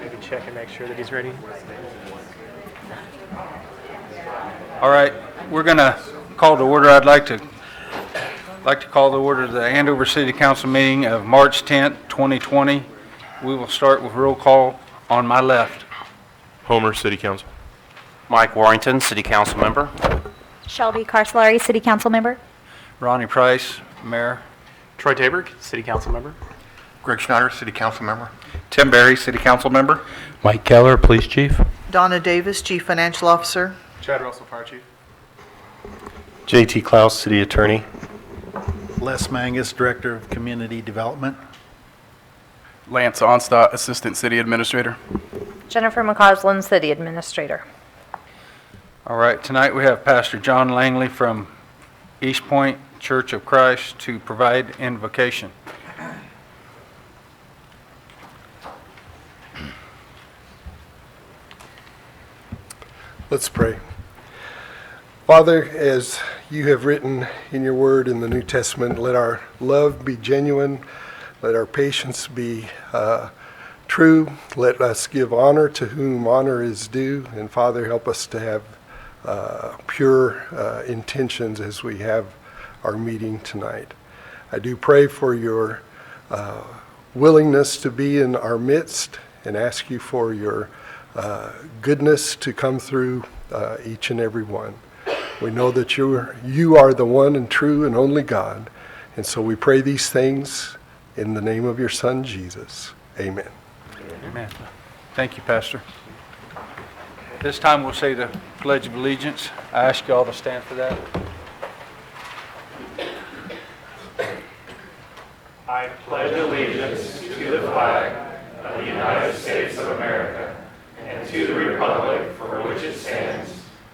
Maybe check and make sure that he's ready. All right, we're going to call to order. I'd like to call to order the Andover City Council meeting of March 10th, 2020. We will start with roll call on my left. Homer, City Council. Mike Warrington, City Council Member. Shelby Carsolari, City Council Member. Ronnie Price, Mayor. Troy Taberg, City Council Member. Greg Schneider, City Council Member. Tim Berry, City Council Member. Mike Keller, Police Chief. Donna Davis, Chief Financial Officer. Chad Russell, Fire Chief. JT Klaus, City Attorney. Les Mangus, Director of Community Development. Lance Onstadt, Assistant City Administrator. Jennifer McCausland, City Administrator. All right, tonight we have Pastor John Langley from East Point Church of Christ to provide invocation. Let's pray. Father, as you have written in your word in the New Testament, let our love be genuine, let our patience be true, let us give honor to whom honor is due, and Father, help us to have pure intentions as we have our meeting tonight. I do pray for your willingness to be in our midst and ask you for your goodness to come through each and every one. We know that you are the one and true and only God, and so we pray these things in the name of your Son, Jesus. Amen. Amen. Thank you, Pastor. This time we'll say the Pledge of Allegiance. I ask you all to stand for that. I pledge allegiance to the flag of the United States of America and to the republic for which it stands,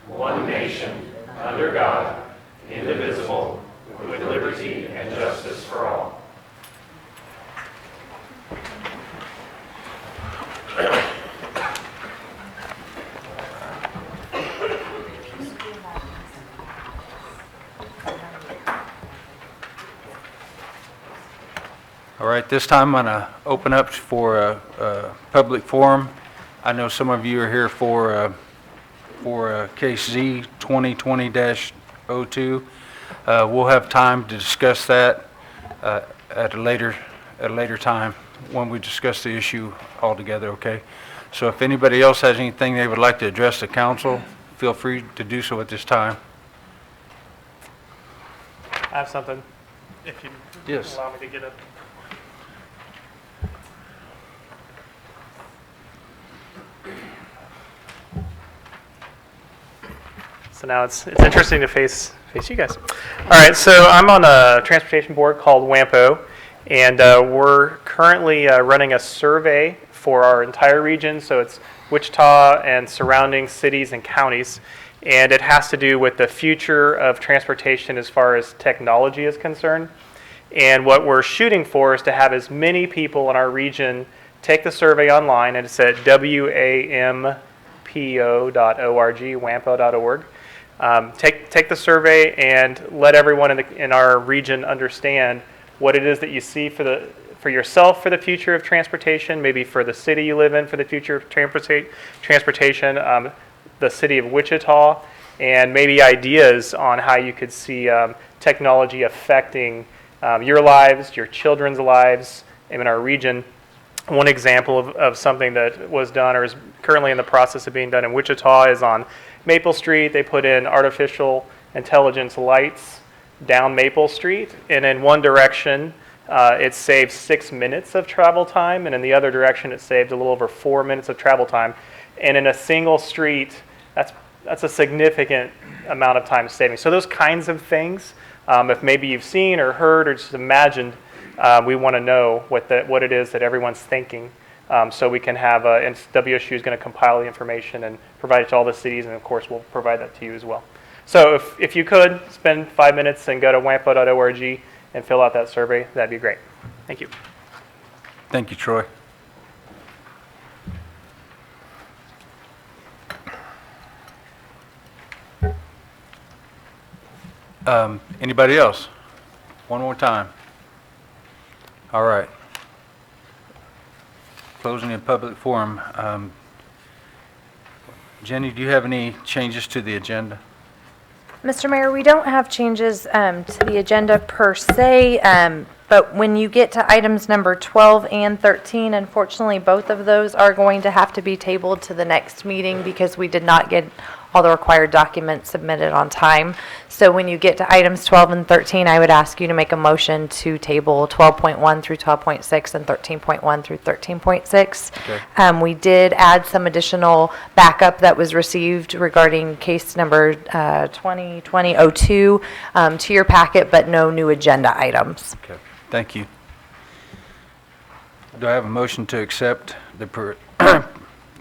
one nation, under God, indivisible, with liberty and justice for all. All right, this time I'm going to open up for a public forum. I know some of you are here for case Z 2020-02. We'll have time to discuss that at a later time when we discuss the issue all together, okay? So if anybody else has anything they would like to address the council, feel free to do so at this time. I have something, if you Yes. allow me to get up. So now it's interesting to face you guys. All right, so I'm on a transportation board called WAMPO, and we're currently running a survey for our entire region. So it's Wichita and surrounding cities and counties, and it has to do with the future of transportation as far as technology is concerned. And what we're shooting for is to have as many people in our region take the survey online, and it's at wampo.org, wampo.org. Take the survey and let everyone in our region understand what it is that you see for yourself for the future of transportation, maybe for the city you live in for the future of transportation, the city of Wichita, and maybe ideas on how you could see technology affecting your lives, your children's lives in our region. One example of something that was done or is currently in the process of being done in Wichita is on Maple Street. They put in artificial intelligence lights down Maple Street, and in one direction it saved 6 minutes of travel time, and in the other direction it saved a little over 4 minutes of travel time. And in a single street, that's a significant amount of time saving. So those kinds of things, if maybe you've seen or heard or just imagined, we want to know what it is that everyone's thinking, so we can have, and WSU is going to compile the information and provide it to all the cities, and of course we'll provide that to you as well. So if you could spend 5 minutes and go to wampo.org and fill out that survey, that'd be great. Thank you. Thank you, Troy. Anybody else? One more time. All right. Closing a public forum. Jenny, do you have any changes to the agenda? Mr. Mayor, we don't have changes to the agenda per se, but when you get to items number 12 and 13, unfortunately, both of those are going to have to be tabled to the next meeting because we did not get all the required documents submitted on time. So when you get to items 12 and 13, I would ask you to make a motion to table 12.1 through 12.6 and 13.1 through 13.6. Okay. We did add some additional backup that was received regarding case number 2020-02 to your packet, but no new agenda items. Okay, thank you. Do I have a motion to accept the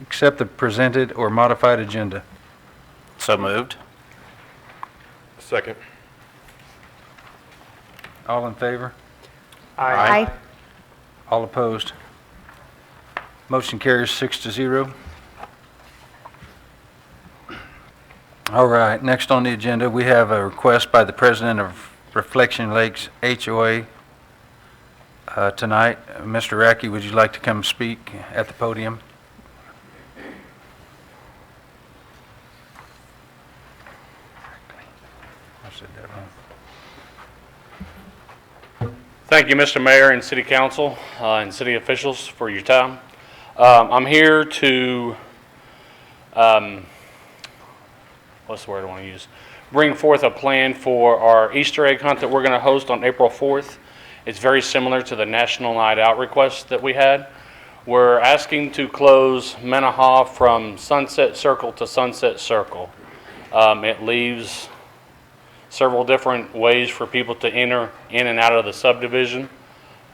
accept the presented or modified agenda? So moved. Second. All in favor? Aye. All opposed? Motion carries 6-0. All right, next on the agenda, we have a request by the president of Reflection Lakes HOA tonight. Mr. Rackley, would you like to come speak at the podium? I said that wrong. Thank you, Mr. Mayor and City Council and city officials for your time. I'm here to, what's the word I want to use? Bring forth a plan for our Easter egg hunt that we're going to host on April 4th. It's very similar to the National Night Out request that we had. We're asking to close Menahaw from Sunset Circle to Sunset Circle. It leaves several different ways for people to enter in and out of the subdivision.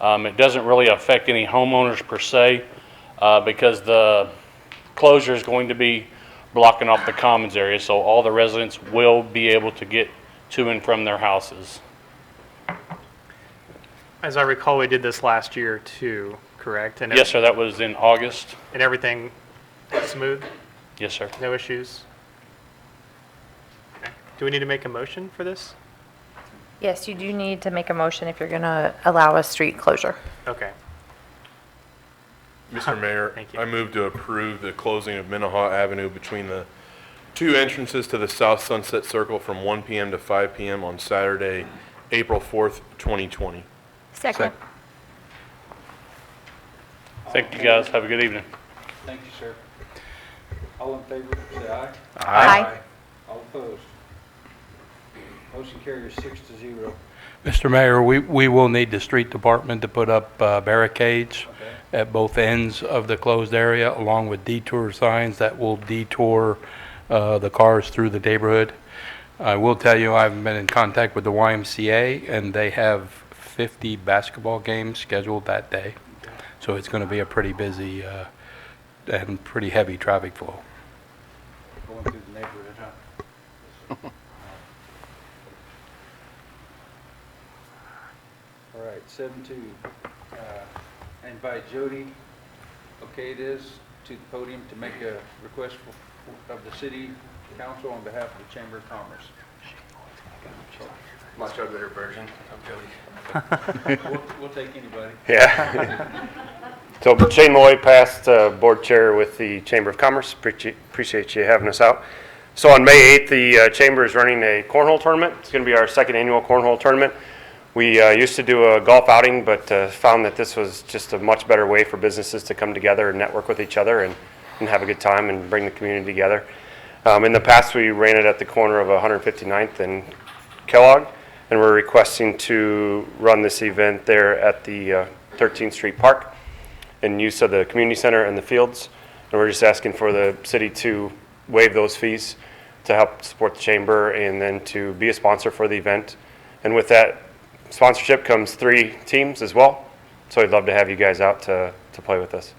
It doesn't really affect any homeowners per se because the closure is going to be blocking off the commons area, so all the residents will be able to get to and from their houses. As I recall, we did this last year too, correct? And Yes, sir, that was in August. And everything smooth? Yes, sir. No issues? Okay. Do we need to make a motion for this? Yes, you do need to make a motion if you're going to allow a street closure. Okay. Mr. Mayor, Thank you. I move to approve the closing of Menahaw Avenue between the two entrances to the South Sunset Circle from 1 p.m. to 5 p.m. on Saturday, April 4th, 2020. Second. Thank you, guys. Have a good evening. Thank you, sir. All in favor, say aye. Aye. All opposed? Motion carries 6-0. Mr. Mayor, we will need the street department to put up barricades at both ends of the closed area, along with detour signs that will detour the cars through the neighborhood. I will tell you, I've been in contact with the YMCA, and they have 50 basketball games scheduled that day. So it's going to be a pretty busy and pretty heavy traffic flow. Going through the neighborhood, huh? All right, 7-2. Invite Jody, okay it is, to the podium to make a request of the city council on behalf of the Chamber of Commerce. Much better version of Jody. We'll take anybody. Yeah. So Shane Moy, past board chair with the Chamber of Commerce. Appreciate you having us out. So on May 8th, the Chamber is running a cornhole tournament. It's going to be our second annual cornhole tournament. We used to do a golf outing, but found that this was just a much better way for businesses to come together and network with each other and have a good time and bring the community together. In the past, we ran it at the corner of 159th and Kellogg, and we're requesting to run this event there at the 13th Street Park in use of the community center and the fields. And we're just asking for the city to waive those fees to help support the chamber and then to be a sponsor for the event. And with that sponsorship comes 3 teams as well. So I'd love to have you guys out to play with us.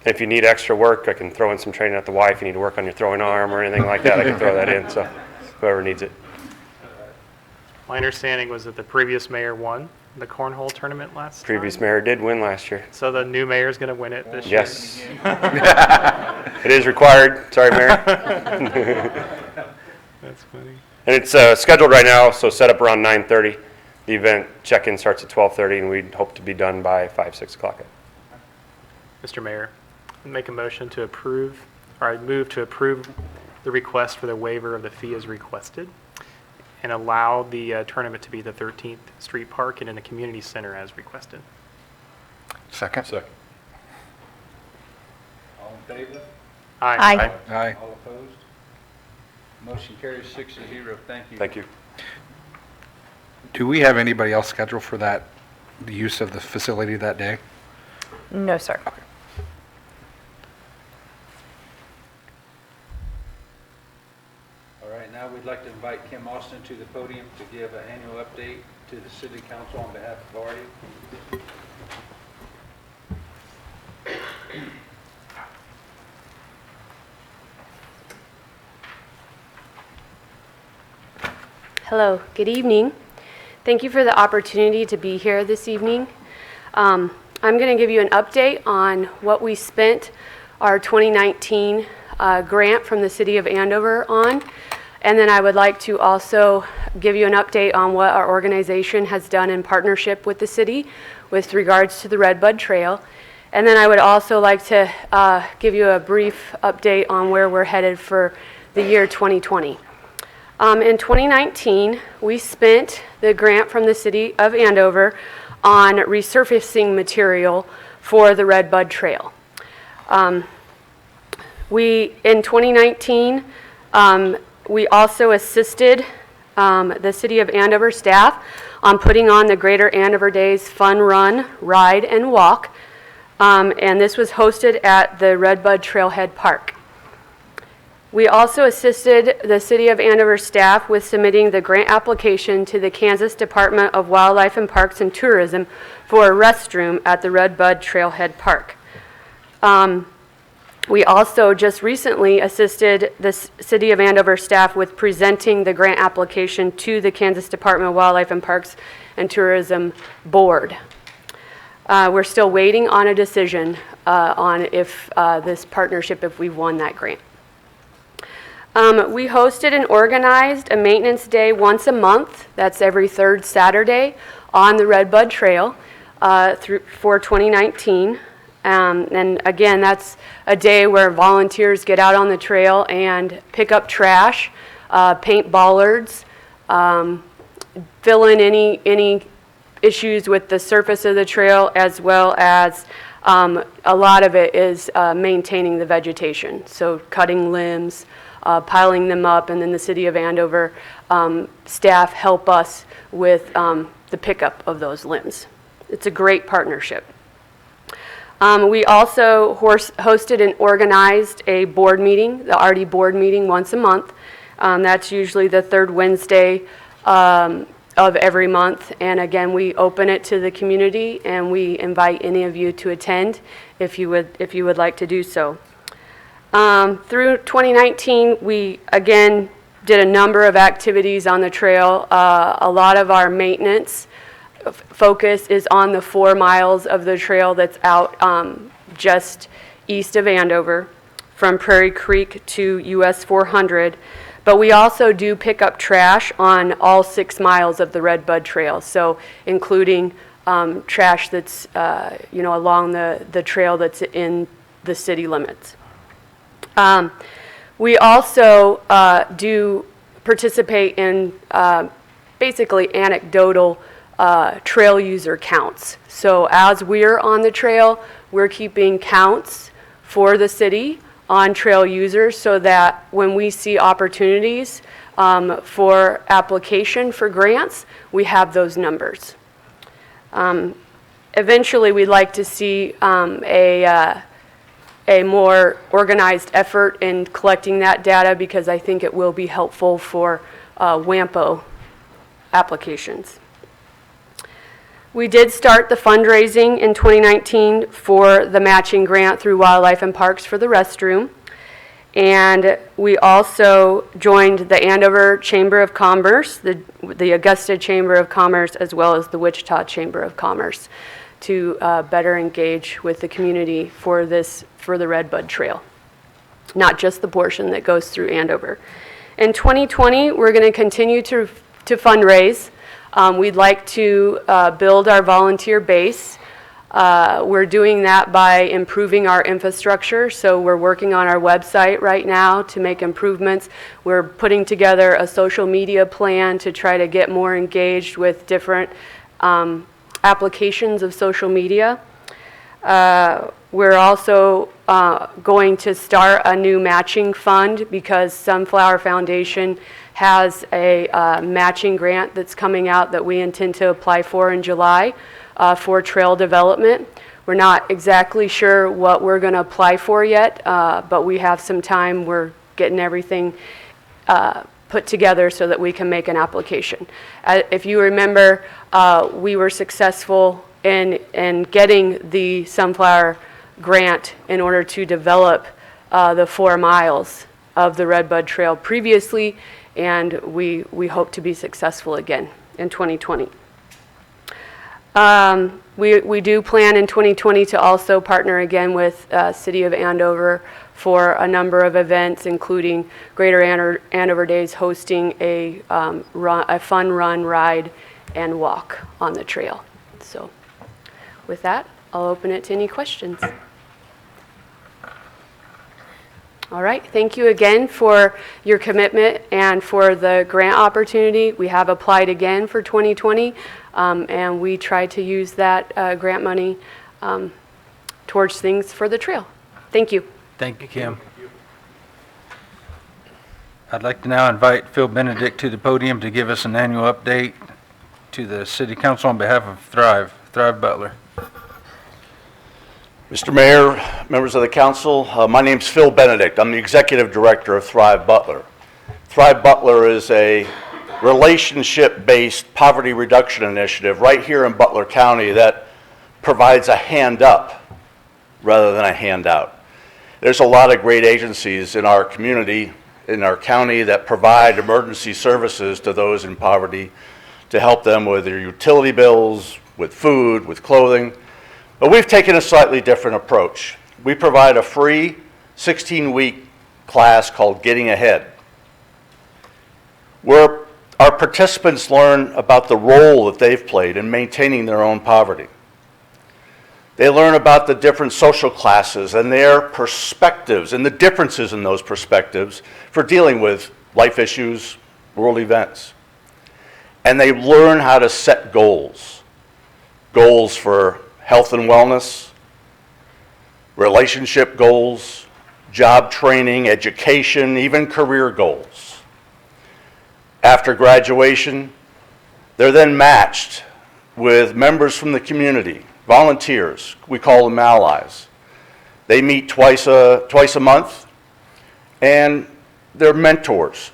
If you need extra work, I can throw in some training at the Y. If you need to work on your throwing arm or anything like that, I can throw that in. So whoever needs it. My understanding was that the previous mayor won the cornhole tournament last Previous time. mayor did win last year. So the new mayor's going to win it this Yes. It is required. Sorry, Mayor. That's funny. And it's scheduled right now, so set up around 9:30. The event check-in starts at 12:30, and we hope to be done by 5, 6 o'clock. Mr. Mayor, make a motion to approve, or I move to approve the request for the waiver of the fee as requested and allow the tournament to be the 13th Street Park and in the community center as requested. Second. Second. All in favor? Aye. Aye. All opposed? Motion carries 6-0. Thank you. Thank you. Do we have anybody else scheduled for that, the use of the facility that day? No, sir. All right, now we'd like to invite Kim Austin to the podium to give an annual update to the city council on behalf of Artie. Hello, good evening. Thank you for the opportunity to be here this evening. I'm going to give you an update on what we spent our 2019 grant from the City of Andover on, and then I would like to also give you an update on what our organization has done in partnership with the city with regards to the Redbud Trail. And then I would also like to give you a brief update on where we're headed for the year 2020. In 2019, we spent the grant from the City of Andover on resurfacing material for the Redbud Trail. In 2019, we also assisted the City of Andover staff on putting on the Greater Andover Days Fun Run, Ride, and Walk, and this was hosted at the Redbud Trailhead Park. We also assisted the City of Andover staff with submitting the grant application to the Kansas Department of Wildlife and Parks and Tourism for a restroom at the Redbud Trailhead Park. We also just recently assisted the City of Andover staff with presenting the grant application to the Kansas Department of Wildlife and Parks and Tourism Board. We're still waiting on a decision on if this partnership, if we've won that grant. We hosted and organized a maintenance day once a month. That's every third Saturday on the Redbud Trail for 2019. And again, that's a day where volunteers get out on the trail and pick up trash, paint bollards, fill in any issues with the surface of the trail, as well as a lot of it is maintaining the vegetation. So cutting limbs, piling them up, and then the City of Andover staff help us with the pickup of those limbs. It's a great partnership. We also hosted and organized a board meeting, the RD board meeting, once a month. That's usually the third Wednesday of every month. And again, we open it to the community, and we invite any of you to attend if you would like to do so. Through 2019, we again did a number of activities on the trail. A lot of our maintenance focus is on the 4 miles of the trail that's out just east of Andover, from Prairie Creek to US 400. But we also do pick up trash on all 6 miles of the Redbud Trail, so including trash that's along the trail that's in the city limits. We also do participate in basically anecdotal trail user counts. So as we're on the trail, we're keeping counts for the city on trail users so that when we see opportunities for application for grants, we have those numbers. Eventually, we'd like to see a more organized effort in collecting that data, because I think it will be helpful for WAMPO applications. We did start the fundraising in 2019 for the matching grant through Wildlife and Parks for the restroom. And we also joined the Andover Chamber of Commerce, the Augusta Chamber of Commerce, as well as the Wichita Chamber of Commerce to better engage with the community for the Redbud Trail, not just the portion that goes through Andover. In 2020, we're going to continue to fundraise. We'd like to build our volunteer base. We're doing that by improving our infrastructure, so we're working on our website right now to make improvements. We're putting together a social media plan to try to get more engaged with different applications of social media. We're also going to start a new matching fund because Sunflower Foundation has a matching grant that's coming out that we intend to apply for in July for trail development. We're not exactly sure what we're going to apply for yet, but we have some time. We're getting everything put together so that we can make an application. If you remember, we were successful in getting the Sunflower grant in order to develop the 4 miles of the Redbud Trail previously, and we hope to be successful again in 2020. We do plan in 2020 to also partner again with City of Andover for a number of events, including Greater Andover Days hosting a fun run, ride, and walk on the trail. So with that, I'll open it to any questions. All right, thank you again for your commitment and for the grant opportunity. We have applied again for 2020, and we try to use that grant money towards things for the trail. Thank you. Thank you, Kim. I'd like to now invite Phil Benedict to the podium to give us an annual update to the City Council on behalf of Thrive Butler. Mr. Mayor, members of the council, my name's Phil Benedict. I'm the executive director of Thrive Butler. Thrive Butler is a relationship-based poverty reduction initiative right here in Butler County that provides a hand up rather than a handout. There's a lot of great agencies in our community, in our county, that provide emergency services to those in poverty to help them with their utility bills, with food, with clothing. But we've taken a slightly different approach. We provide a free 16-week class called Getting Ahead, where our participants learn about the role that they've played in maintaining their own poverty. They learn about the different social classes and their perspectives and the differences in those perspectives for dealing with life issues, world events. And they learn how to set goals for health and wellness, relationship goals, job training, education, even career goals. After graduation, they're then matched with members from the community, volunteers. We call them allies. They meet twice a month, and they're mentors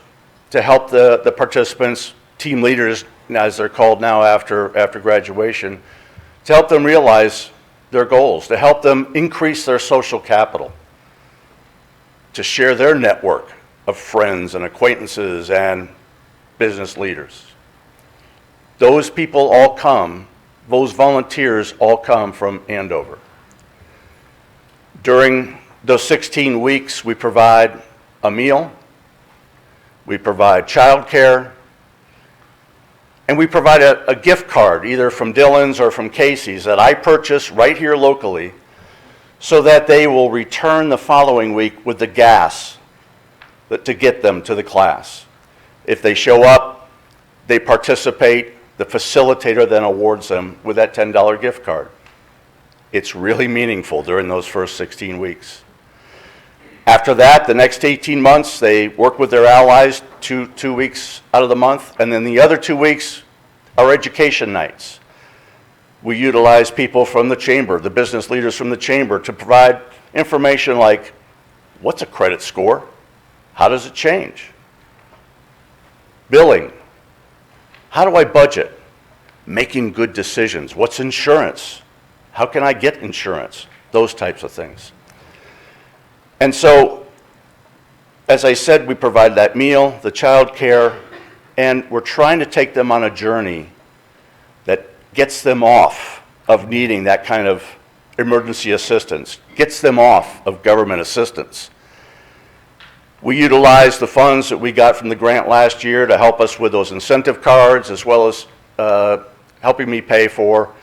to help the participants, team leaders, as they're called now after graduation, to help them realize their goals, to help them increase their social capital, to share their network of friends and acquaintances and business leaders. Those people all come, those volunteers all come from Andover. During those 16 weeks, we provide a meal, we provide childcare, and we provide a gift card, either from Dillon's or from Casey's, that I purchase right here locally, so that they will return the following week with the gas to get them to the class. If they show up, they participate, the facilitator then awards them with that $10 gift card. It's really meaningful during those first 16 weeks. After that, the next 18 months, they work with their allies two weeks out of the month, and then the other 2 weeks are education nights. We utilize people from the chamber, the business leaders from the chamber, to provide information like, what's a credit score? How does it change? Billing. How do I budget? Making good decisions. What's insurance? How can I get insurance? Those types of things. And so, as I said, we provide that meal, the child care, and we're trying to take them on a journey that gets them off of needing that kind of emergency assistance, gets them off of government assistance. We utilize the funds that we got from the grant last year to help us with those incentive cards, as well as helping me pay for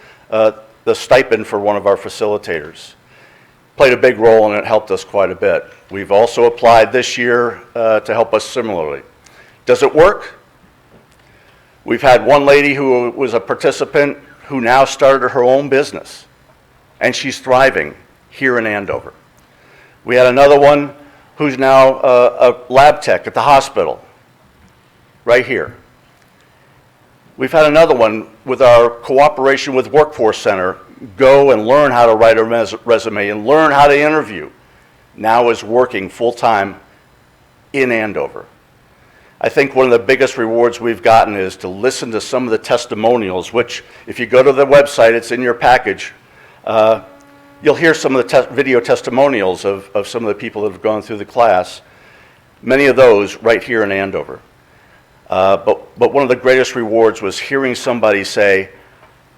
the stipend for one of our facilitators. Played a big role and it helped us quite a bit. We've also applied this year to help us similarly. Does it work? We've had one lady who was a participant who now started her own business, and she's thriving here in Andover. We had another one who's now a lab tech at the hospital, right here. We've had another one with our cooperation with Workforce Center, go and learn how to write a resume and learn how to interview, now is working full-time in Andover. I think one of the biggest rewards we've gotten is to listen to some of the testimonials, which if you go to the website, it's in your package, you'll hear some of the video testimonials of some of the people that have gone through the class. Many of those right here in Andover. But one of the greatest rewards was hearing somebody say,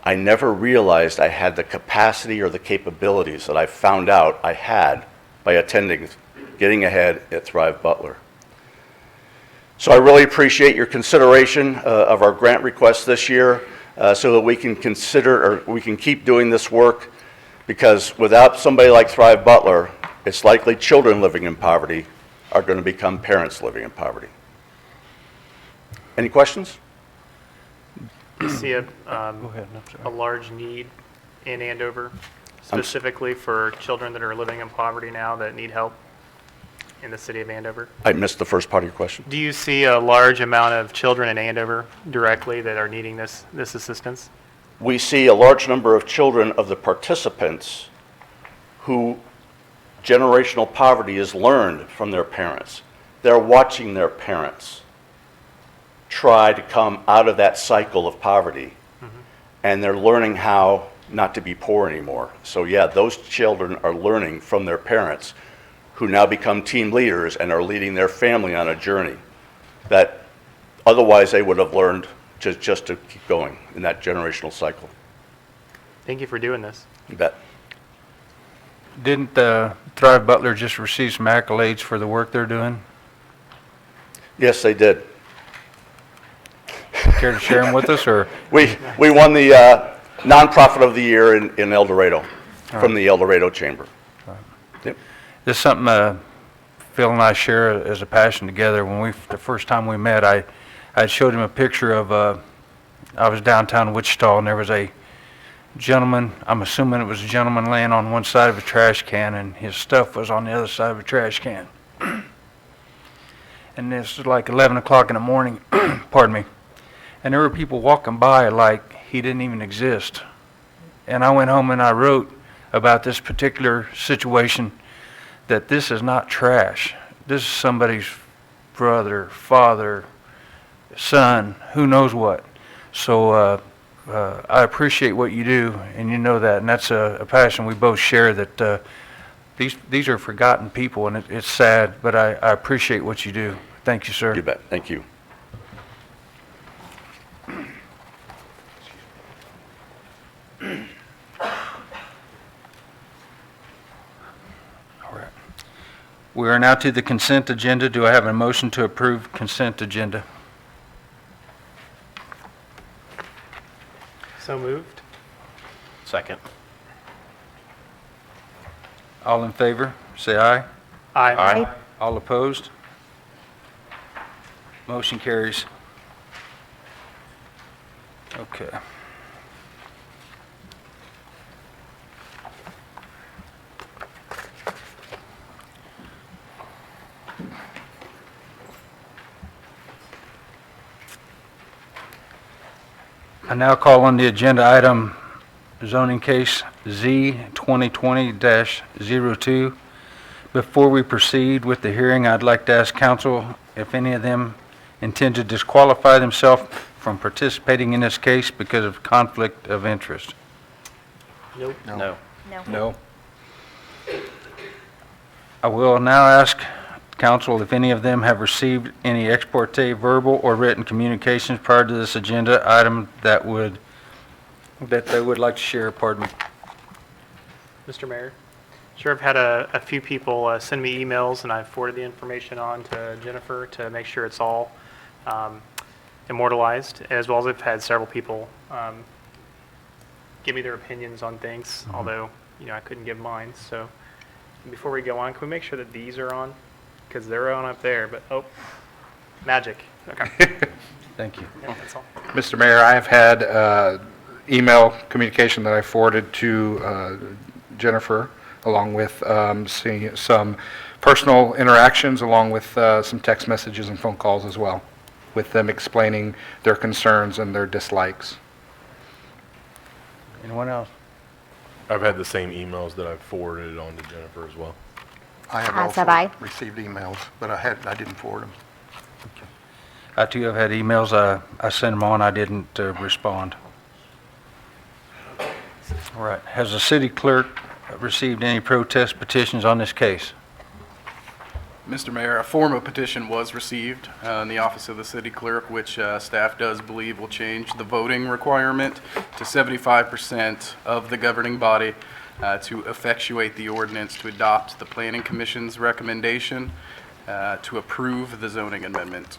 I never realized I had the capacity or the capabilities that I found out I had by attending Getting Ahead at Thrive Butler. So I really appreciate your consideration of our grant request this year so that we can consider, or we can keep doing this work, because without somebody like Thrive Butler, it's likely children living in poverty are going to become parents living in poverty. Any questions? You see a large need in Andover, specifically for children that are living in poverty now that need help in the city of Andover? I missed the first part of your question. Do you see a large amount of children in Andover directly that are needing this assistance? We see a large number of children of the participants who generational poverty is learned from their parents. They're watching their parents try to come out of that cycle of poverty, and they're learning how not to be poor anymore. So yeah, those children are learning from their parents, who now become team leaders and are leading their family on a journey that otherwise they would have learned just to keep going in that generational cycle. Thank you for doing this. You bet. Didn't Thrive Butler just receive some accolades for the work they're doing? Yes, they did. Care to share them with us, or? We won the Nonprofit of the Year in El Dorado, from the El Dorado Chamber. Yep. This is something Phil and I share as a passion together. When the first time we met, I showed him a picture of, I was downtown Wichita, and there was a gentleman, I'm assuming it was a gentleman laying on one side of a trash can, and his stuff was on the other side of a trash can. And this was like 11 o'clock in the morning, pardon me. And there were people walking by like he didn't even exist. And I went home and I wrote about this particular situation, that this is not trash. This is somebody's brother, father, son, who knows what. So I appreciate what you do, and you know that, and that's a passion we both share, that these are forgotten people, and it's sad, but I appreciate what you do. Thank you, sir. You bet. Thank you. We are now to the consent agenda. Do I have a motion to approve consent agenda? So moved. Second. All in favor, say aye. Aye. All opposed? Motion carries. Okay. I now call on the agenda item zoning case Z 2020-02. Before we proceed with the hearing, I'd like to ask council if any of them intend to disqualify themselves from participating in this case because of conflict of interest. Nope. No. No. I will now ask council if any of them have received any ex parte verbal or written communications prior to this agenda item that they would like to share. Pardon me. Mr. Mayor. Sure, I've had a few people send me emails, and I've forwarded the information on to Jennifer to make sure it's all immortalized, as well as I've had several people give me their opinions on things, although, I couldn't give mine. So before we go on, can we make sure that these are on? Because they're on up there, but, magic. Okay. Thank you. Yeah, that's all. Mr. Mayor, I have had email communication that I forwarded to Jennifer, along with seeing some personal interactions, along with some text messages and phone calls as well, with them explaining their concerns and their dislikes. Anyone else? I've had the same emails that I've forwarded on to Jennifer as well. I have As have I. also received emails, but I didn't forward them. I too have had emails. I sent them on. I didn't respond. All right. Has the city clerk received any protest petitions on this case? Mr. Mayor, a form of petition was received in the office of the city clerk, which staff does believe will change the voting requirement to 75% of the governing body to effectuate the ordinance to adopt the Planning Commission's recommendation to approve the zoning amendment.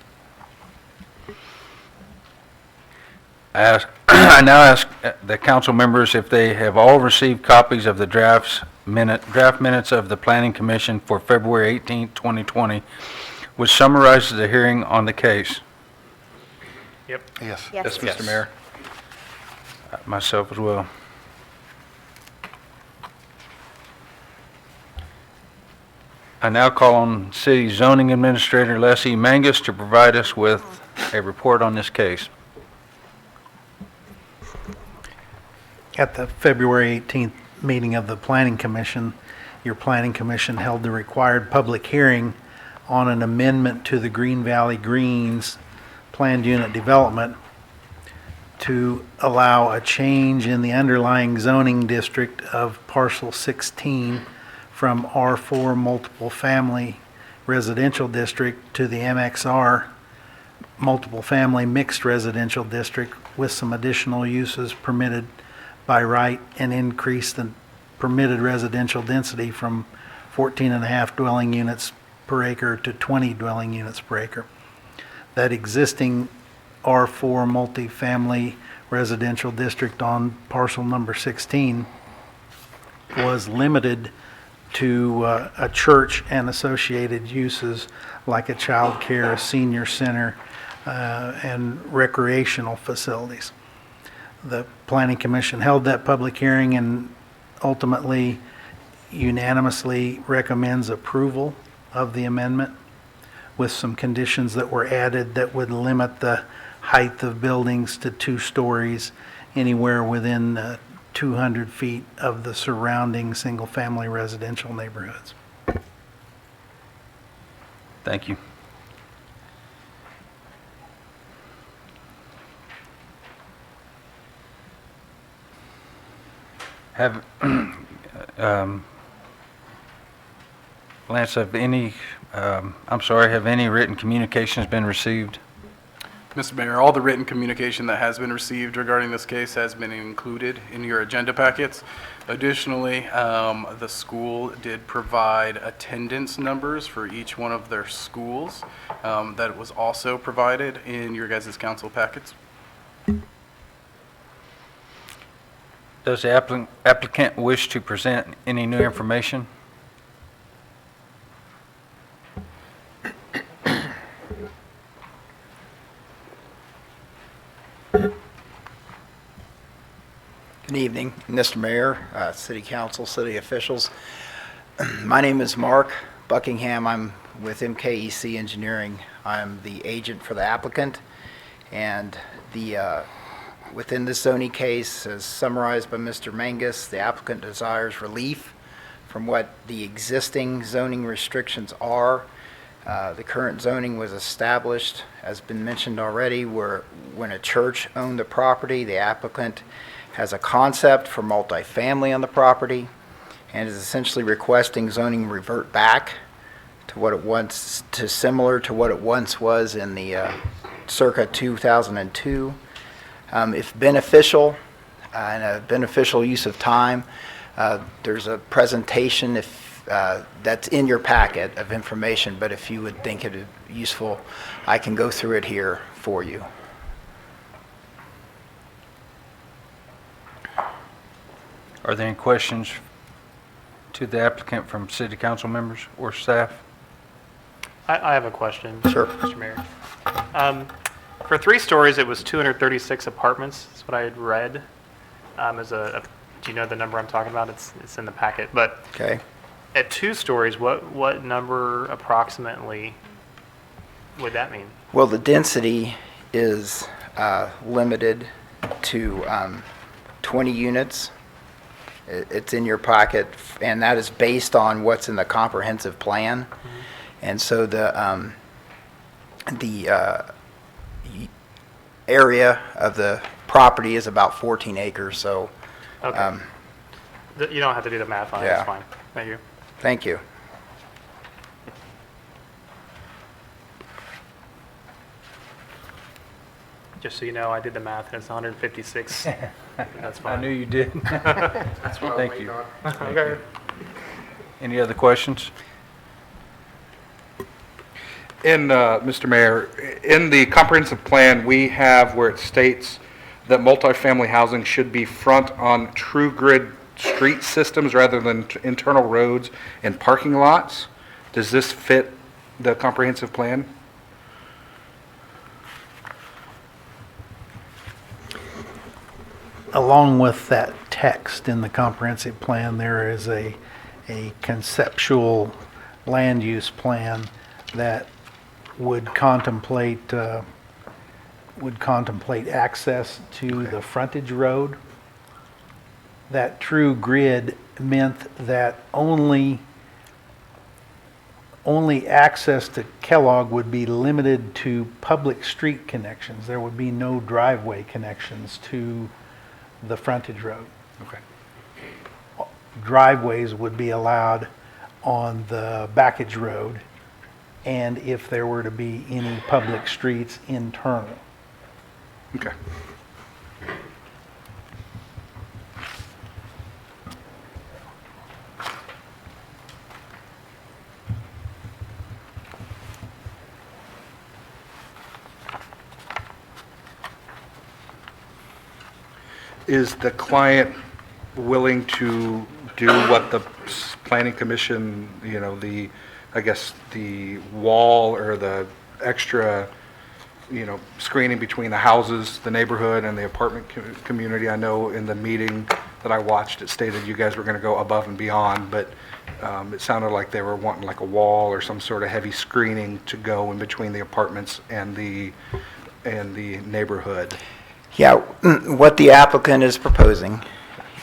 I now ask the council members if they have all received copies of the draft minutes of the Planning Commission for February 18, 2020, which summarizes the hearing on the case. Yep. Yes. Yes. Mr. Mayor. Myself as well. I now call on City Zoning Administrator Leslie Mangus to provide us with a report on this case. At the February 18th meeting of the Planning Commission, your Planning Commission held the required public hearing on an amendment to the Green Valley Greens planned unit development to allow a change in the underlying zoning district of parcel 16 from R4 multiple family residential district to the MXR multiple family mixed residential district with some additional uses permitted by right, and increase the permitted residential density from 14.5 dwelling units per acre to 20 dwelling units per acre. That existing R4 multifamily residential district on parcel number 16 was limited to a church and associated uses like a child care, a senior center, and recreational facilities. The Planning Commission held that public hearing and ultimately unanimously recommends approval of the amendment with some conditions that were added that would limit the height of buildings to 2 stories anywhere within 200 feet of the surrounding single-family residential neighborhoods. Thank you. Have, Lance, have any written communications been received? Mr. Mayor, all the written communication that has been received regarding this case has been included in your agenda packets. Additionally, the school did provide attendance numbers for each one of their schools that was also provided in your guys' council packets. Does the applicant wish to present any new information? Good evening, Mr. Mayor, City Council, City officials. My name is Mark Buckingham. I'm with MKEC Engineering. I'm the agent for the applicant, and within this zoning case, as summarized by Mr. Mangus, the applicant desires relief from what the existing zoning restrictions are. The current zoning was established, as been mentioned already, where when a church owned the property, the applicant has a concept for multifamily on the property and is essentially requesting zoning revert back to what it once, similar to what it once was in the circa 2002. If beneficial and a beneficial use of time, there's a presentation that's in your packet of information, but if you would think it useful, I can go through it here for you. Are there any questions to the applicant from city council members or staff? I have a question. Sure. Mr. Mayor. For 3 stories, it was 236 apartments, is what I had read. Do you know the number I'm talking about? It's in the packet, but Okay. at 2 stories, what number approximately would that mean? Well, the density is limited to 20 units. It's in your pocket, and that is based on what's in the comprehensive plan. And so the area of the property is about 14 acres, so. Okay. You don't have to do the math on it, Yeah. it's fine. Thank you. Thank you. Just so you know, I did the math, and it's 156. That's I fine. knew you did. That's what Thank you. Okay. Any other questions? Mr. Mayor, in the comprehensive plan, we have where it states that multifamily housing should be front on true grid street systems rather than internal roads and parking lots. Does this fit the comprehensive plan? Along with that text in the comprehensive plan, there is a conceptual land use plan that would contemplate access to the frontage road. That true grid meant that only access to Kellogg would be limited to public street connections. There would be no driveway connections to the frontage road. Okay. Driveways would be allowed on the backage road, and if there were to be any public streets internal. Okay. Is the client willing to do what the planning commission, I guess the wall or the extra, screening between the houses, the neighborhood, and the apartment community? I know in the meeting that I watched, it stated you guys were going to go above and beyond, but it sounded like they were wanting like a wall or some sort of heavy screening to go in between the apartments and the neighborhood. Yeah, what the applicant is proposing,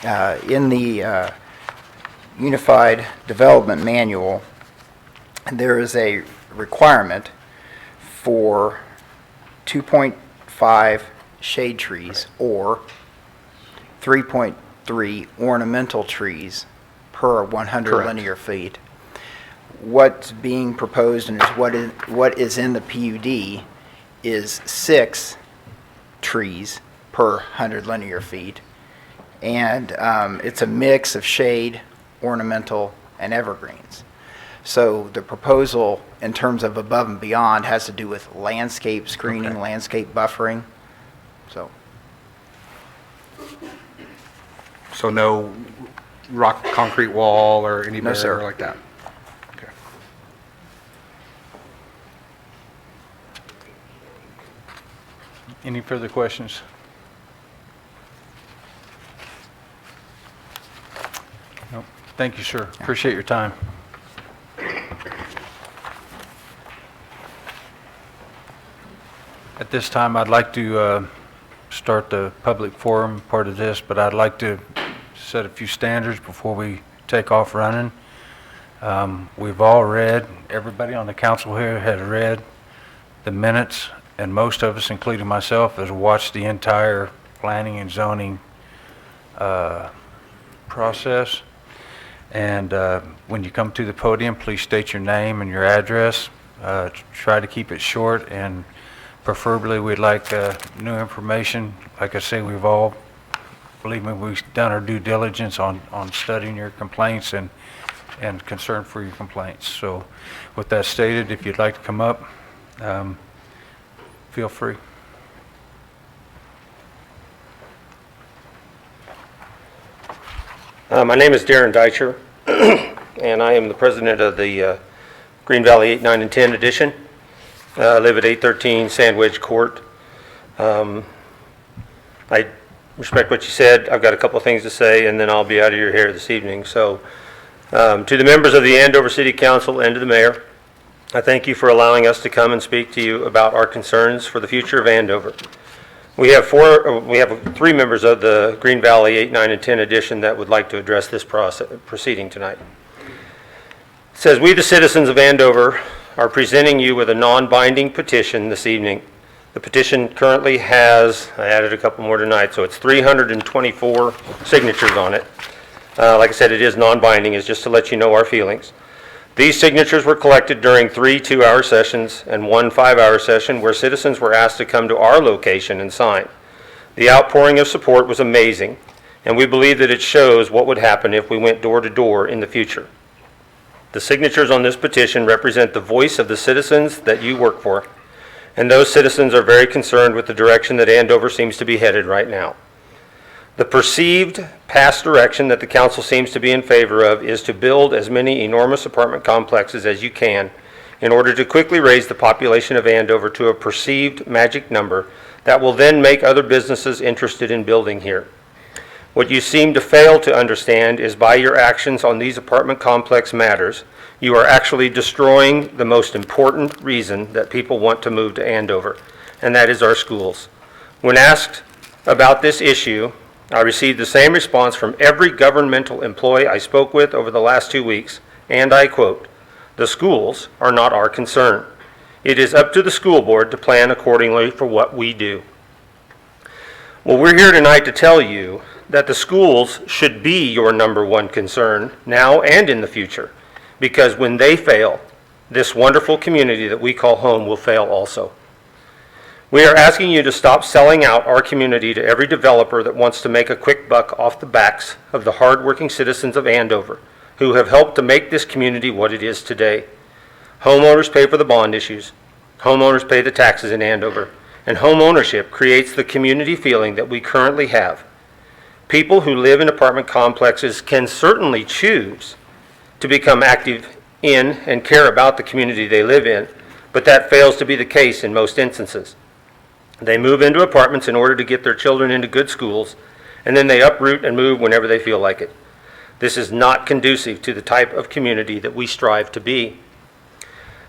in the Unified Development Manual, there is a requirement for 2.5 shade trees or 3.3 ornamental trees per 100 Correct. linear feet. What's being proposed and what is in the PUD is 6 trees per 100 linear feet. And it's a mix of shade, ornamental, and evergreens. So the proposal in terms of above and beyond has to do with landscape screening, Okay. landscape buffering. So, So no rock concrete wall or any No, sir. barrier like that? Okay. Any further questions? Nope. Thank you, sir. Appreciate your time. At this time, I'd like to start the public forum part of this, but I'd like to set a few standards before we take off running. We've all read, everybody on the council here has read the minutes, and most of us, including myself, has watched the entire planning and zoning process. And when you come to the podium, please state your name and your address. Try to keep it short, and preferably we'd like new information. Like I say, believe me, we've done our due diligence on studying your complaints and concern for your complaints. So with that stated, if you'd like to come up, feel free. My name is Darren Deitcher, and I am the president of the Green Valley 8, 9, and 10 edition. I live at 813 Sandwich Court. I respect what you said. I've got a couple of things to say, and then I'll be out of your hair this evening. So, to the members of the Andover City Council and to the mayor, I thank you for allowing us to come and speak to you about our concerns for the future of Andover. We have three members of the Green Valley 8, 9, and 10 edition that would like to address this proceeding tonight. It says, we the citizens of Andover are presenting you with a non-binding petition this evening. The petition currently has, I added a couple more tonight, so it's 324 signatures on it. Like I said, it is non-binding, it's just to let you know our feelings. These signatures were collected during 3 2-hour sessions and 1 5-hour session where citizens were asked to come to our location and sign. The outpouring of support was amazing, and we believe that it shows what would happen if we went door to door in the future. The signatures on this petition represent the voice of the citizens that you work for, and those citizens are very concerned with the direction that Andover seems to be headed right now. The perceived past direction that the council seems to be in favor of is to build as many enormous apartment complexes as you can in order to quickly raise the population of Andover to a perceived magic number that will then make other businesses interested in building here. What you seem to fail to understand is by your actions on these apartment complex matters, you are actually destroying the most important reason that people want to move to Andover, and that is our schools. When asked about this issue, I received the same response from every governmental employee I spoke with over the last 2 weeks, and I quote, "The schools are not our concern. It is up to the school board to plan accordingly for what we do." Well, we're here tonight to tell you that the schools should be your number one concern now and in the future, because when they fail, this wonderful community that we call home will fail also. We are asking you to stop selling out our community to every developer that wants to make a quick buck off the backs of the hardworking citizens of Andover who have helped to make this community what it is today. Homeowners pay for the bond issues. Homeowners pay the taxes in Andover. And home ownership creates the community feeling that we currently have. People who live in apartment complexes can certainly choose to become active in and care about the community they live in, but that fails to be the case in most instances. They move into apartments in order to get their children into good schools, and then they uproot and move whenever they feel like it. This is not conducive to the type of community that we strive to be.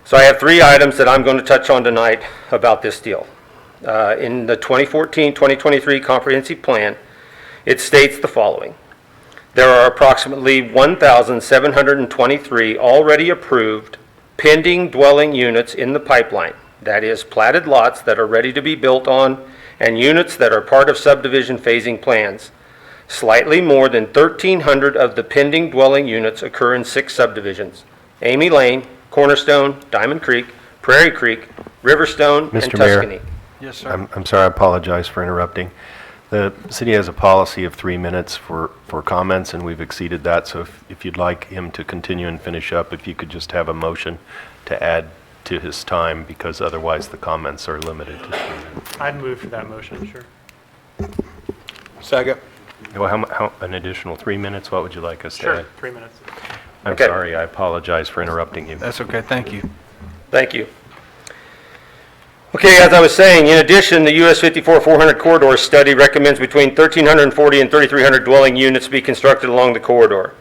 So I have 3 items that I'm going to touch on tonight about this deal. In the 2014-2023 Comprehensive Plan, it states the following. There are approximately 1,723 already approved pending dwelling units in the pipeline. That is, platted lots that are ready to be built on, and units that are part of subdivision phasing plans. Slightly more than 1,300 of the pending dwelling units occur in 6 subdivisions: Amy Lane, Cornerstone, Diamond Creek, Prairie Creek, Riverstone, and Mr. Mayor. Tuscany. Yes, sir. I'm sorry, I apologize for interrupting. The city has a policy of 3 minutes for comments, and we've exceeded that, so if you'd like him to continue and finish up, if you could just have a motion to add to his time, because otherwise the comments are limited to 3 minutes. I'd move for that motion, sure. Second. Well, how, an additional 3 minutes, what would you like us to Sure, add? 3 minutes. I'm Okay. sorry, I apologize for interrupting you. That's okay, thank you. Thank you. Okay, as I was saying, in addition, the US 54-400 corridor study recommends between 1,340 and 3,300 dwelling units be constructed along the corridor.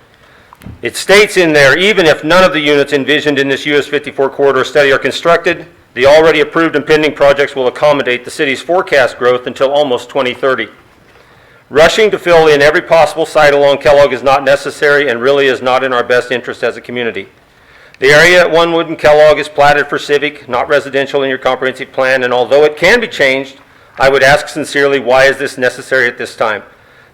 It states in there, even if none of the units envisioned in this US 54 corridor study are constructed, the already approved and pending projects will accommodate the city's forecast growth until almost 2030. Rushing to fill in every possible site along Kellogg is not necessary and really is not in our best interest as a community. The area at Onewood and Kellogg is platted for civic, not residential in your comprehensive plan, and although it can be changed, I would ask sincerely, why is this necessary at this time?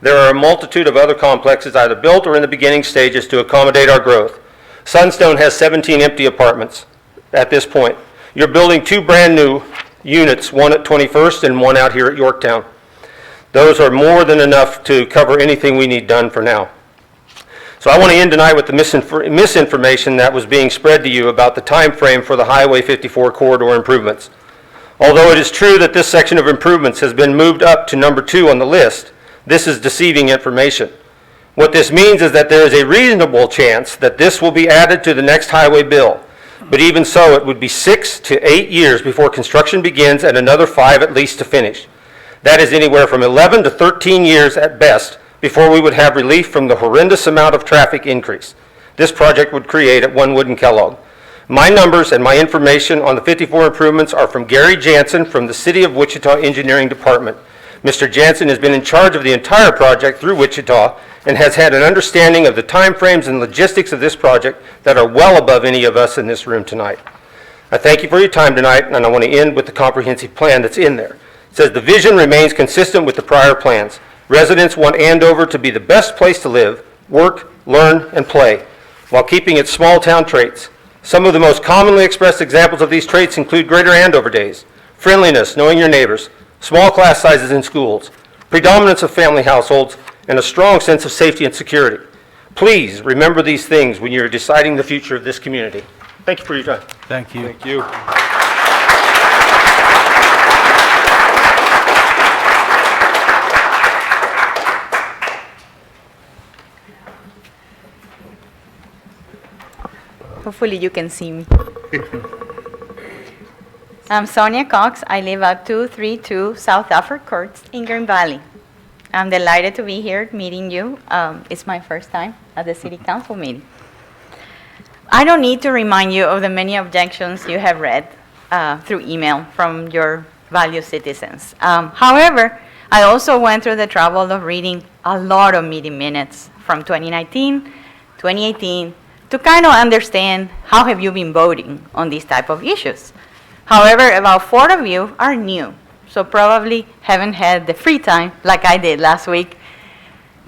There are a multitude of other complexes either built or in the beginning stages to accommodate our growth. Sunstone has 17 empty apartments at this point. You're building 2 brand new units, one at 21st and one out here at Yorktown. Those are more than enough to cover anything we need done for now. So I want to end tonight with the misinformation that was being spread to you about the time frame for the Highway 54 corridor improvements. Although it is true that this section of improvements has been moved up to number 2 on the list, this is deceiving information. What this means is that there is a reasonable chance that this will be added to the next highway bill. But even so, it would be 6 to 8 years before construction begins and another 5 at least to finish. That is anywhere from 11 to 13 years at best before we would have relief from the horrendous amount of traffic increase this project would create at One Wood and Kellogg. My numbers and my information on the 54 improvements are from Gary Jansen from the City of Wichita Engineering Department. Mr. Jansen has been in charge of the entire project through Wichita and has had an understanding of the timeframes and logistics of this project that are well above any of us in this room tonight. I thank you for your time tonight, and I want to end with the comprehensive plan that's in there. It says the vision remains consistent with the prior plans. Residents want Andover to be the best place to live, work, learn, and play, while keeping its small town traits. Some of the most commonly expressed examples of these traits include Greater Andover Days, friendliness, knowing your neighbors, small class sizes in schools, predominance of family households, and a strong sense of safety and security. Please remember these things when you're deciding the future of this community. Thank you for your time. Thank you. Thank you. Hopefully you can see me. I'm Sonia Cox. I live at 232 South Alfred Courts in Green Valley. I'm delighted to be here meeting you. It's my first time at the City Council meeting. I don't need to remind you of the many objections you have read through email from your valued citizens. However, I also went through the trouble of reading a lot of meeting minutes from 2019, 2018, to kind of understand how have you been voting on these type of issues. However, about 4 of you are new, so probably haven't had the free time, like I did last week,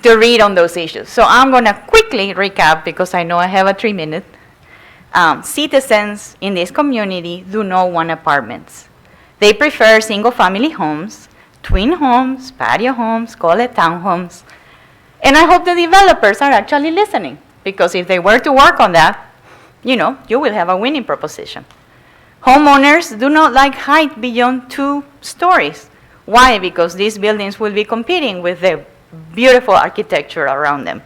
to read on those issues. So I'm going to quickly recap, because I know I have a 3-minute. Citizens in this community do not want apartments. They prefer single-family homes, twin homes, patio homes, call it townhomes. And I hope the developers are actually listening, because if they were to work on that, you will have a winning proposition. Homeowners do not like height beyond 2 stories. Why? Because these buildings will be competing with the beautiful architecture around them.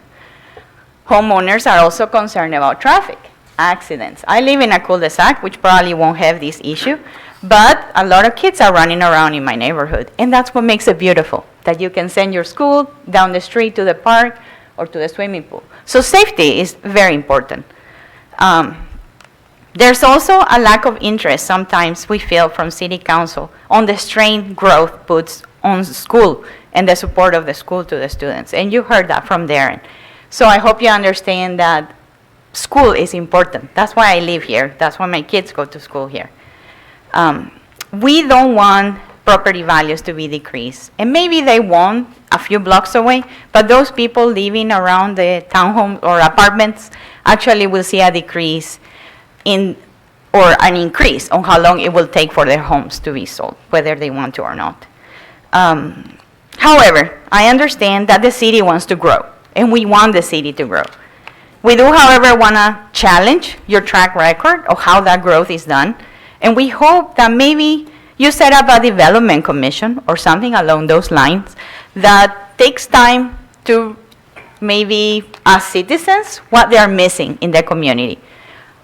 Homeowners are also concerned about traffic, accidents. I live in a cul-de-sac, which probably won't have this issue, but a lot of kids are running around in my neighborhood, and that's what makes it beautiful, that you can send your school down the street to the park or to the swimming pool. So safety is very important. There's also a lack of interest sometimes we feel from City Council on the strain growth puts on school and the support of the school to the students. And you heard that from Darren. So I hope you understand that school is important. That's why I live here. That's why my kids go to school here. We don't want property values to be decreased. And maybe they won't a few blocks away, but those people living around the townhomes or apartments actually will see a decrease or an increase on how long it will take for their homes to be sold, whether they want to or not. However, I understand that the city wants to grow, and we want the city to grow. We do, however, want to challenge your track record of how that growth is done, and we hope that maybe you set up a development commission or something along those lines that takes time to maybe ask citizens what they are missing in the community.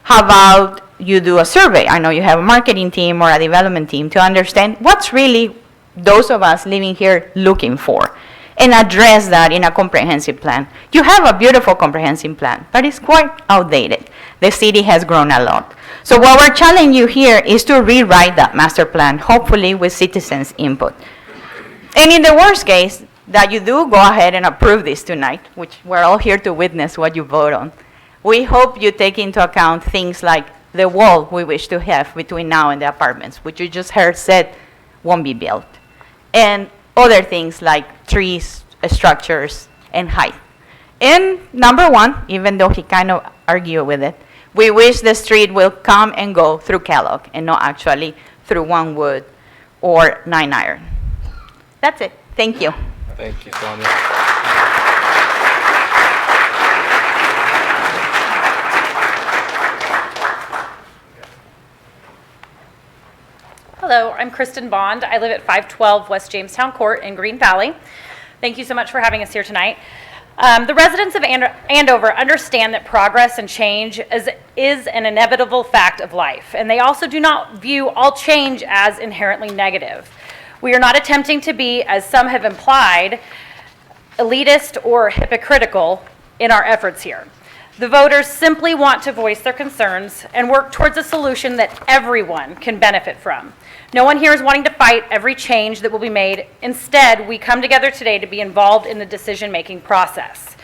How about you do a survey? I know you have a marketing team or a development team to understand what's really those of us living here looking for, and address that in a comprehensive plan. You have a beautiful comprehensive plan, but it's quite outdated. The city has grown a lot. So what we're challenging you here is to rewrite that master plan, hopefully with citizens' input. And in the worst case, that you do go ahead and approve this tonight, which we're all here to witness what you vote on. We hope you take into account things like the wall we wish to have between now and the apartments, which you just heard said won't be built. And other things like trees, structures, and height. And number 1, even though he kind of argued with it, we wish the street will come and go through Kellogg and not actually through One Wood or 9 Iron. That's it. Thank you. Thank you, Sonia. Hello, I'm Kristen Bond. I live at 512 West Jamestown Court in Green Valley. Thank you so much for having us here tonight. The residents of Andover understand that progress and change is an inevitable fact of life, and they also do not view all change as inherently negative. We are not attempting to be, as some have implied, elitist or hypocritical in our efforts here. The voters simply want to voice their concerns and work towards a solution that everyone can benefit from. No one here is wanting to fight every change that will be made. Instead, we come together today to be involved in the decision-making process.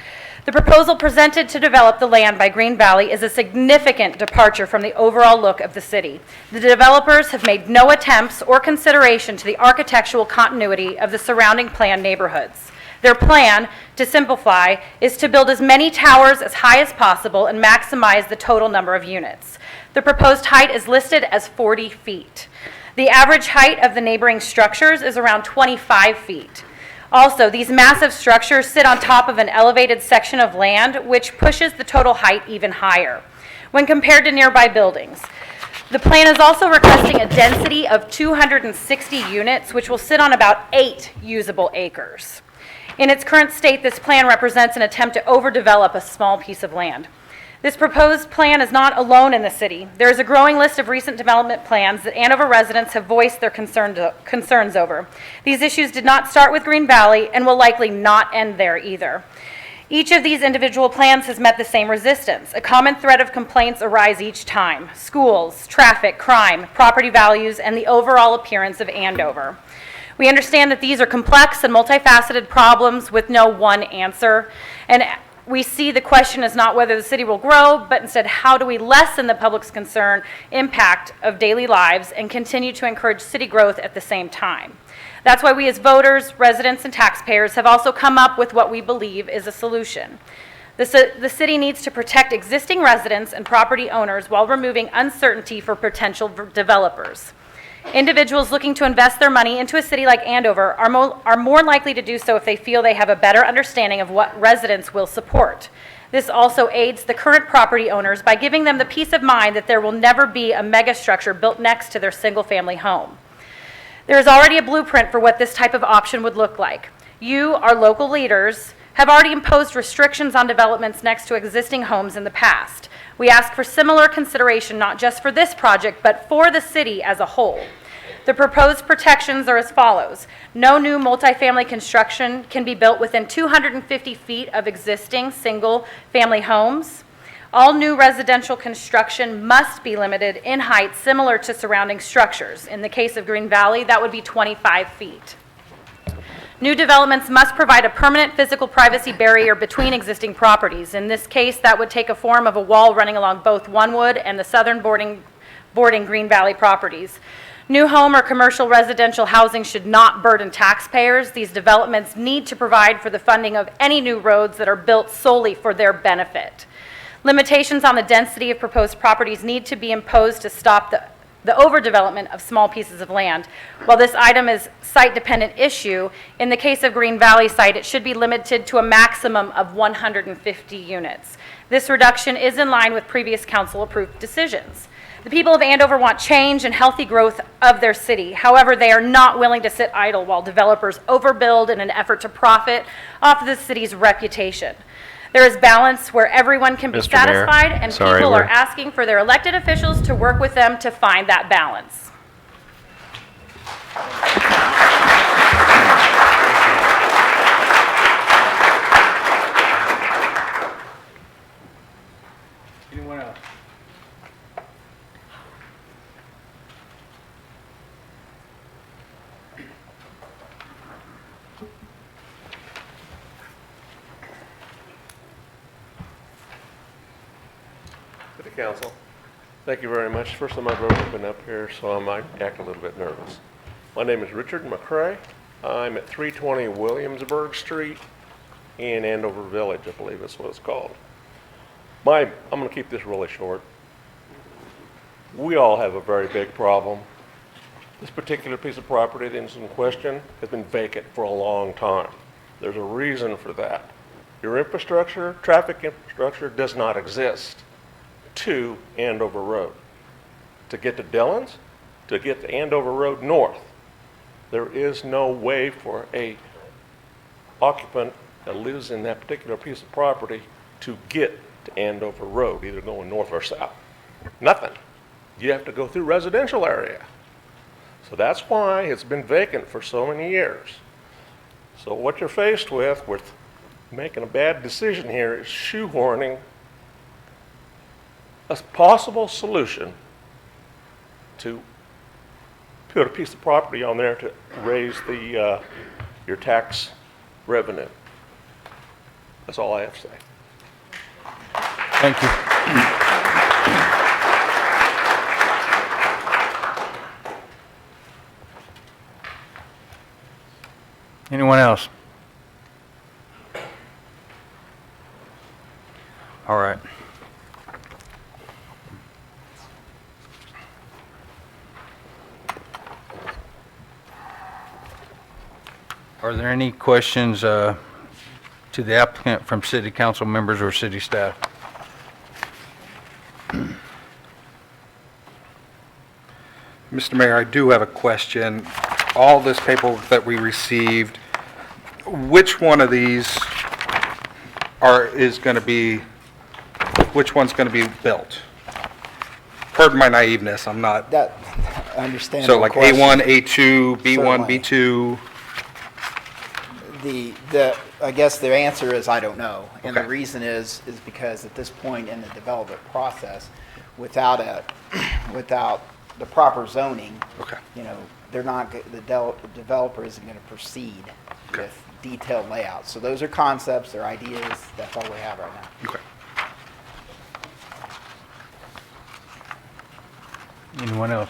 The proposal presented to develop the land by Green Valley is a significant departure from the overall look of the city. The developers have made no attempts or consideration to the architectural continuity of the surrounding planned neighborhoods. Their plan, to simplify, is to build as many towers as high as possible and maximize the total number of units. The proposed height is listed as 40 feet. The average height of the neighboring structures is around 25 feet. Also, these massive structures sit on top of an elevated section of land, which pushes the total height even higher when compared to nearby buildings. The plan is also requesting a density of 260 units, which will sit on about 8 usable acres. In its current state, this plan represents an attempt to overdevelop a small piece of land. This proposed plan is not alone in the city. There is a growing list of recent development plans that Andover residents have voiced their concerns over. These issues did not start with Green Valley and will likely not end there either. Each of these individual plans has met the same resistance. A common thread of complaints arise each time: schools, traffic, crime, property values, and the overall appearance of Andover. We understand that these are complex and multifaceted problems with no one answer, and we see the question is not whether the city will grow, but instead how do we lessen the public's impact of daily lives and continue to encourage city growth at the same time. That's why we as voters, residents, and taxpayers have also come up with what we believe is a solution. The city needs to protect existing residents and property owners while removing uncertainty for potential developers. Individuals looking to invest their money into a city like Andover are more likely to do so if they feel they have a better understanding of what residents will support. This also aids the current property owners by giving them the peace of mind that there will never be a mega structure built next to their single-family home. There is already a blueprint for what this type of option would look like. You, our local leaders, have already imposed restrictions on developments next to existing homes in the past. We ask for similar consideration not just for this project, but for the city as a whole. The proposed protections are as follows. No new multifamily construction can be built within 250 feet of existing single-family homes. All new residential construction must be limited in height similar to surrounding structures. In the case of Green Valley, that would be 25 feet. New developments must provide a permanent physical privacy barrier between existing properties. In this case, that would take a form of a wall running along both Onewood and the southern bordering Green Valley properties. New home or commercial residential housing should not burden taxpayers. These developments need to provide for the funding of any new roads that are built solely for their benefit. Limitations on the density of proposed properties need to be imposed to stop the overdevelopment of small pieces of land. While this item is site-dependent issue, in the case of Green Valley site, it should be limited to a maximum of 150 units. This reduction is in line with previous council-approved decisions. The people of Andover want change and healthy growth of their city. However, they are not willing to sit idle while developers overbuild in an effort to profit off the city's reputation. There is balance where everyone can be Mr. Mayor, satisfied, and sorry, people are we're- asking for their elected officials to work with them to find that balance. Anyone else? To the council, thank you very much. First time I've ever been up here, so I might act a little bit nervous. My name is Richard McCrae. I'm at 320 Williamsburg Street in Andover Village, I believe that's what it's called. I'm going to keep this really short. We all have a very big problem. This particular piece of property that's in question has been vacant for a long time. There's a reason for that. Your infrastructure, traffic infrastructure, does not exist to Andover Road. To get to Dillon's, to get to Andover Road North, there is no way for a occupant that lives in that particular piece of property to get to Andover Road, either going north or south? Nothing. You have to go through residential area. So that's why it's been vacant for so many years. So what you're faced with making a bad decision here is shoehorning a possible solution to put a piece of property on there to raise your tax revenue. That's all I have to say. Thank you. Anyone else? All right. Are there any questions to the applicant from city council members or city staff? Mr. Mayor, I do have a question. All this paperwork that we received, which one of these which one's going to be built? Pardon my naiveness, I'm not. That, I understand. So like A1, A2, B1, B2? I guess the answer is I don't know. And the Okay. reason is because at this point in the development process, without the proper zoning, Okay. they're not, the developer isn't going to proceed with detailed layouts. So those are concepts, they're ideas, that's all we have right now. Okay. Anyone else?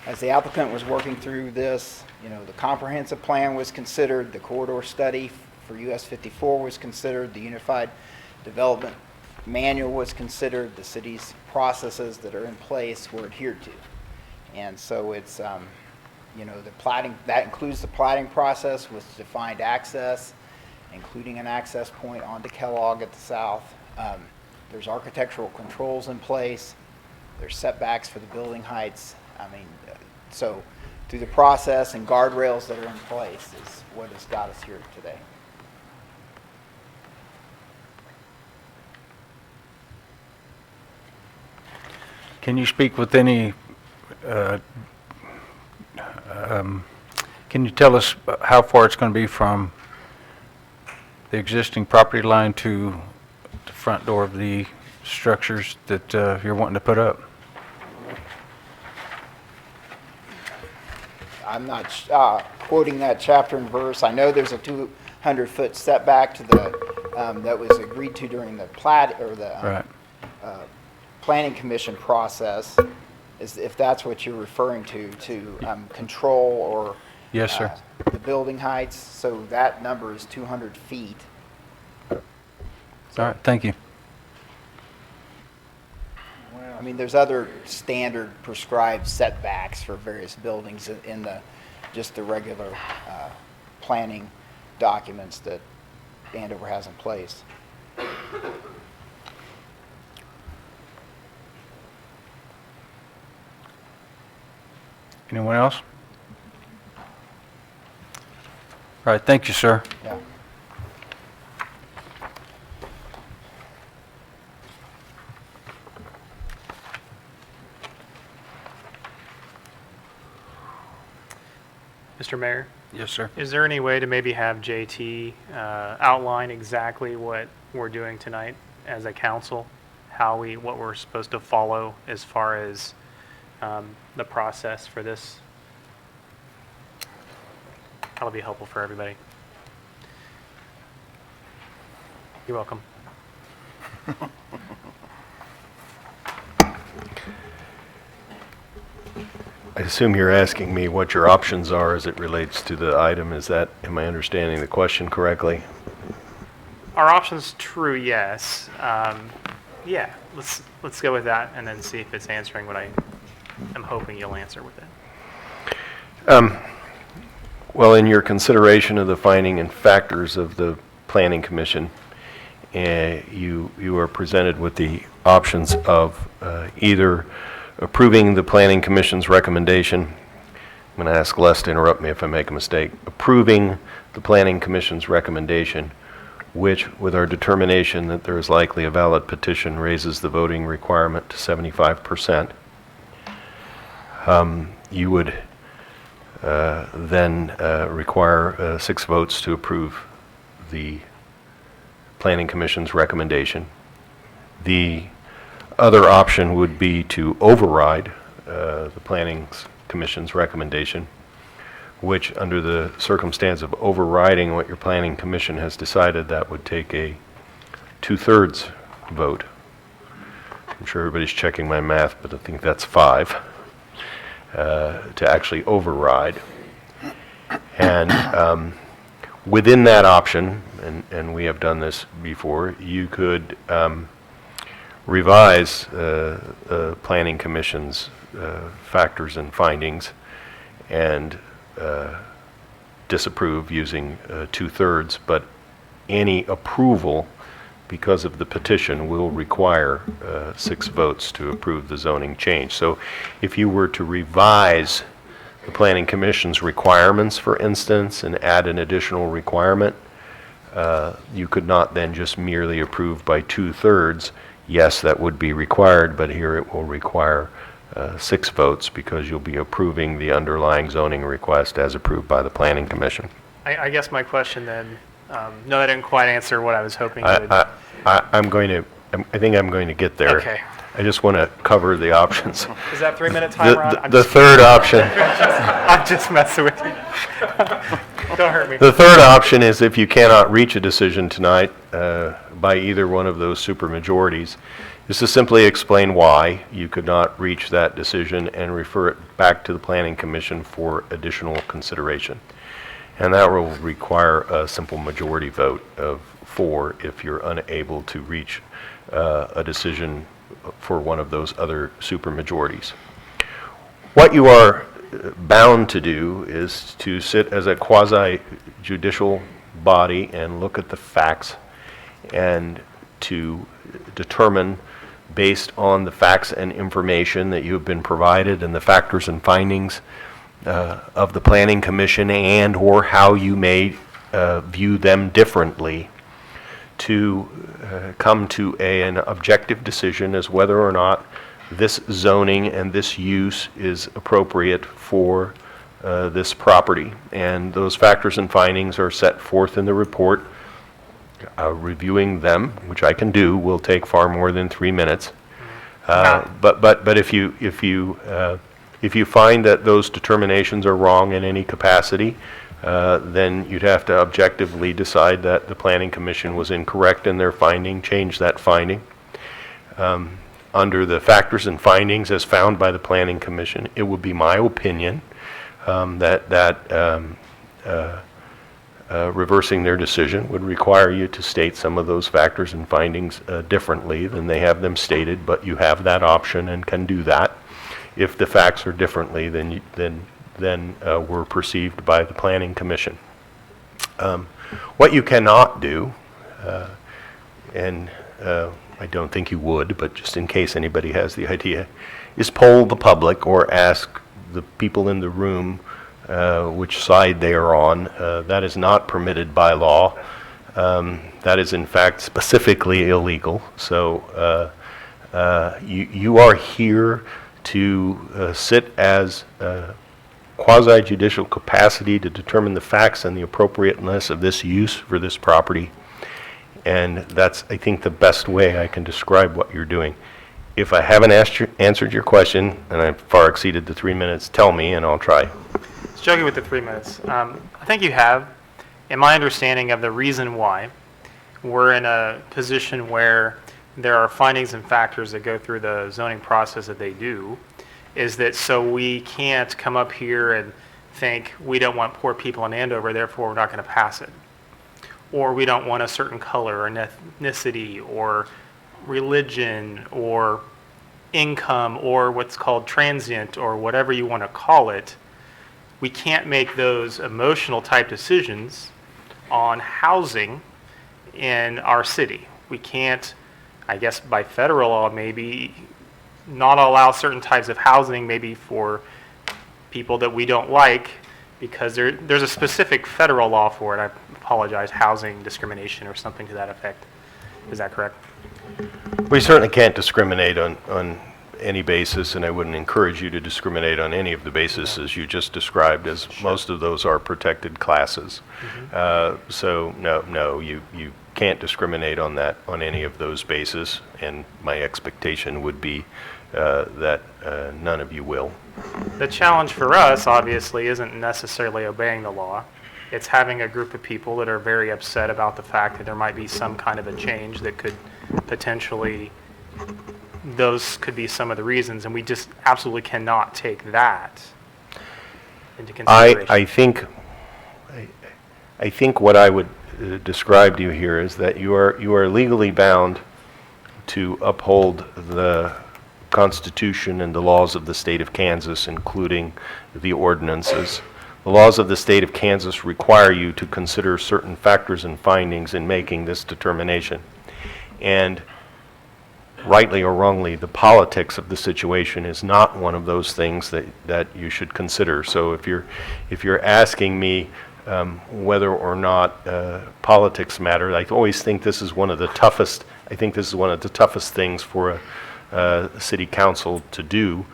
As the applicant was working through this, the comprehensive plan was considered, the corridor study for US 54 was considered, the Unified Development Manual was considered, the city's processes that are in place were adhered to. And so it's, the plating, that includes the plating process with defined access, including an access point onto Kellogg at the south. There's architectural controls in place. There's setbacks for the building heights. So through the process and guardrails that are in place is what has got us here today. Can you speak with any, can you tell us how far it's going to be from the existing property line to the front door of the structures that you're wanting to put up? I'm not quoting that chapter and verse. I know there's a 200-foot setback to the, that was agreed to during the plat, or the planning commission process, is if that's what you're referring to control or Yes, sir. The building heights. So that number is 200 feet. All right, thank you. I mean, there's other standard prescribed setbacks for various buildings in just the regular planning documents that Andover has in place. Anyone else? All right, thank you, sir. Yeah. Mr. Mayor, Yes, sir. is there any way to maybe have JT outline exactly what we're doing tonight as a council, what we're supposed to follow as far as the process for this? That'll be helpful for everybody. You're welcome. I assume you're asking me what your options are as it relates to the item. Am I understanding the question correctly? Our option's true, yes. Yeah, let's go with that and then see if it's answering what I am hoping you'll answer with it. Well, in your consideration of the finding and factors of the Planning Commission, you are presented with the options of either approving the Planning Commission's recommendation. I'm going to ask Les to interrupt me if I make a mistake. Approving the Planning Commission's recommendation, which, with our determination that there is likely a valid petition, raises the voting requirement to 75%. You would then require 6 votes to approve the Planning Commission's recommendation. The other option would be to override the Planning Commission's recommendation, which, under the circumstance of overriding what your Planning Commission has decided, that would take a 2/3 vote. I'm sure everybody's checking my math, but I think that's 5 to actually override. And within that option, and we have done this before, you could revise the Planning Commission's factors and findings and disapprove using 2/3, but any approval because of the petition will require 6 votes to approve the zoning change. So if you were to revise the Planning Commission's requirements, for instance, and add an additional requirement, you could not then just merely approve by 2/3. Yes, that would be required, but here it will require 6 votes because you'll be approving the underlying zoning request as approved by the Planning Commission. I guess my question then, no, that didn't quite answer what I was hoping I think I'm going to get there. Okay. I just want to cover the options. Is that 3-minute timer on? The third option. I'm just messing with you. Don't hurt me. The third option is if you cannot reach a decision tonight by either one of those supermajorities, is to simply explain why you could not reach that decision and refer it back to the Planning Commission for additional consideration. And that will require a simple majority vote of 4 if you're unable to reach a decision for one of those other supermajorities. What you are bound to do is to sit as a quasi-judicial body and look at the facts and to determine, based on the facts and information that you have been provided and the factors and findings of the Planning Commission, and or how you may view them differently, to come to an objective decision as whether or not this zoning and this use is appropriate for this property. And those factors and findings are set forth in the report. Reviewing them, which I can do, will take far more than 3 minutes. But if you find that those determinations are wrong in any capacity, then you'd have to objectively decide that the Planning Commission was incorrect in their finding, change that finding. Under the factors and findings as found by the Planning Commission, it would be my opinion that reversing their decision would require you to state some of those factors and findings differently than they have them stated, but you have that option and can do that. If the facts are differently than were perceived by the Planning Commission. What you cannot do, and I don't think you would, but just in case anybody has the idea, is poll the public or ask the people in the room which side they are on. That is not permitted by law. That is in fact specifically illegal. So you are here to sit as quasi-judicial capacity to determine the facts and the appropriateness of this use for this property. And that's, I think, the best way I can describe what you're doing. If I haven't answered your question, and I've far exceeded the 3 minutes, tell me and I'll try. Just joking with the 3 minutes. I think you have. In my understanding of the reason why, we're in a position where there are findings and factors that go through the zoning process that they do, is that so we can't come up here and think we don't want poor people in Andover, therefore we're not going to pass it. Or we don't want a certain color or ethnicity or religion or income or what's called transient or whatever you want to call it. We can't make those emotional type decisions on housing in our city. We can't, I guess by federal law maybe, not allow certain types of housing maybe for people that we don't like Because there's a specific federal law for it. I apologize, housing discrimination or something to that effect. Is that correct? We certainly can't discriminate on any basis, and I wouldn't encourage you to discriminate on any of the bases as you just described, as most of those are protected classes. So no, you can't discriminate on any of those bases, and my expectation would be that none of you will. The challenge for us, obviously, isn't necessarily obeying the law. It's having a group of people that are very upset about the fact that there might be some kind of a change that could potentially, those could be some of the reasons, and we just absolutely cannot take that into consideration. I think what I would describe to you here is that you are legally bound to uphold the Constitution and the laws of the state of Kansas, including the ordinances. The laws of the state of Kansas require you to consider certain factors and findings in making this determination. And rightly or wrongly, the politics of the situation is not one of those things that you should consider. So if you're asking me whether or not politics matter, I always think this is one of the toughest. I think this is one of the toughest things for a city council to do.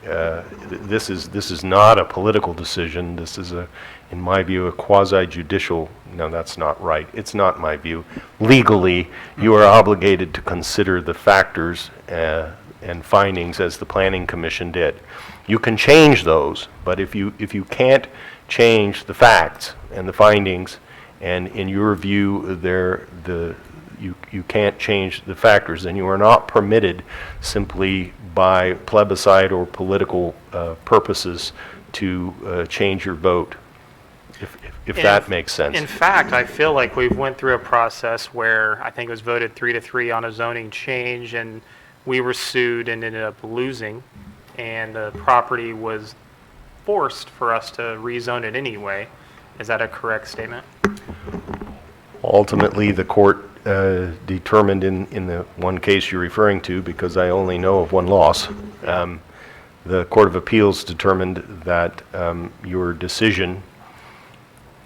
This is not a political decision. This is, in my view, a quasi-judicial. No, that's not right. It's not my view. Legally, you are obligated to consider the factors and findings as the Planning Commission did. You can change those, but if you can't change the facts and the findings, and in your view, you can't change the factors, then you are not permitted simply by plebiscite or political purposes to change your vote, if that makes sense. In fact, I feel like we've went through a process where I think it was voted 3-3 on a zoning change, and we were sued and ended up losing, and the property was forced for us to rezone it anyway. Is that a correct statement? Ultimately, the court determined in the one case you're referring to, because I only know of one loss, the Court of Appeals determined that your decision,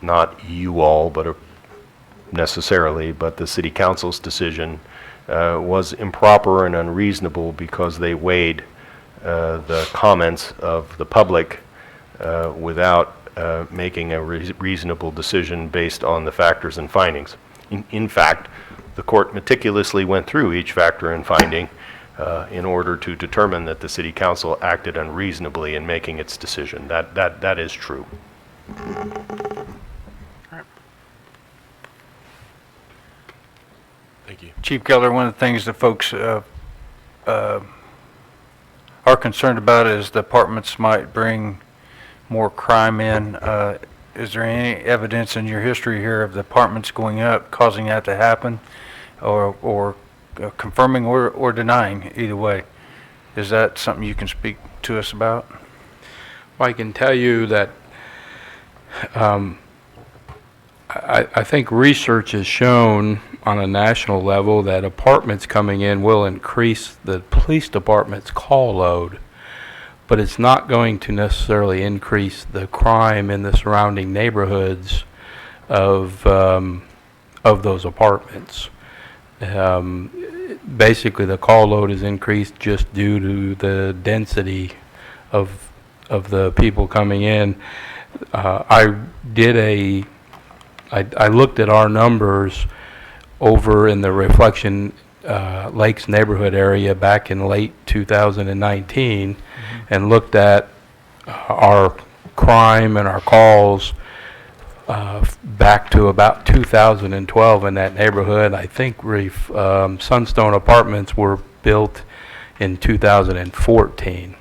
not you all, but necessarily, but the City Council's decision was improper and unreasonable because they weighed the comments of the public without making a reasonable decision based on the factors and findings. In fact, the court meticulously went through each factor and finding in order to determine that the City Council acted unreasonably in making its decision. That is true. Thank you. Chief Keller, one of the things that folks are concerned about is the apartments might bring more crime in. Is there any evidence in your history here of the apartments going up causing that to happen, or confirming or denying, either way? Is that something you can speak to us about? Well, I can tell you that I think research has shown on a national level that apartments coming in will increase the police department's call load, but it's not going to necessarily increase the crime in the surrounding neighborhoods of those apartments. Basically, the call load is increased just due to the density of the people coming in. I looked at our numbers over in the Reflection Lakes neighborhood area back in late 2019, and looked at our crime and our calls back to about 2012 in that neighborhood. I think Sunstone Apartments were built in 2014,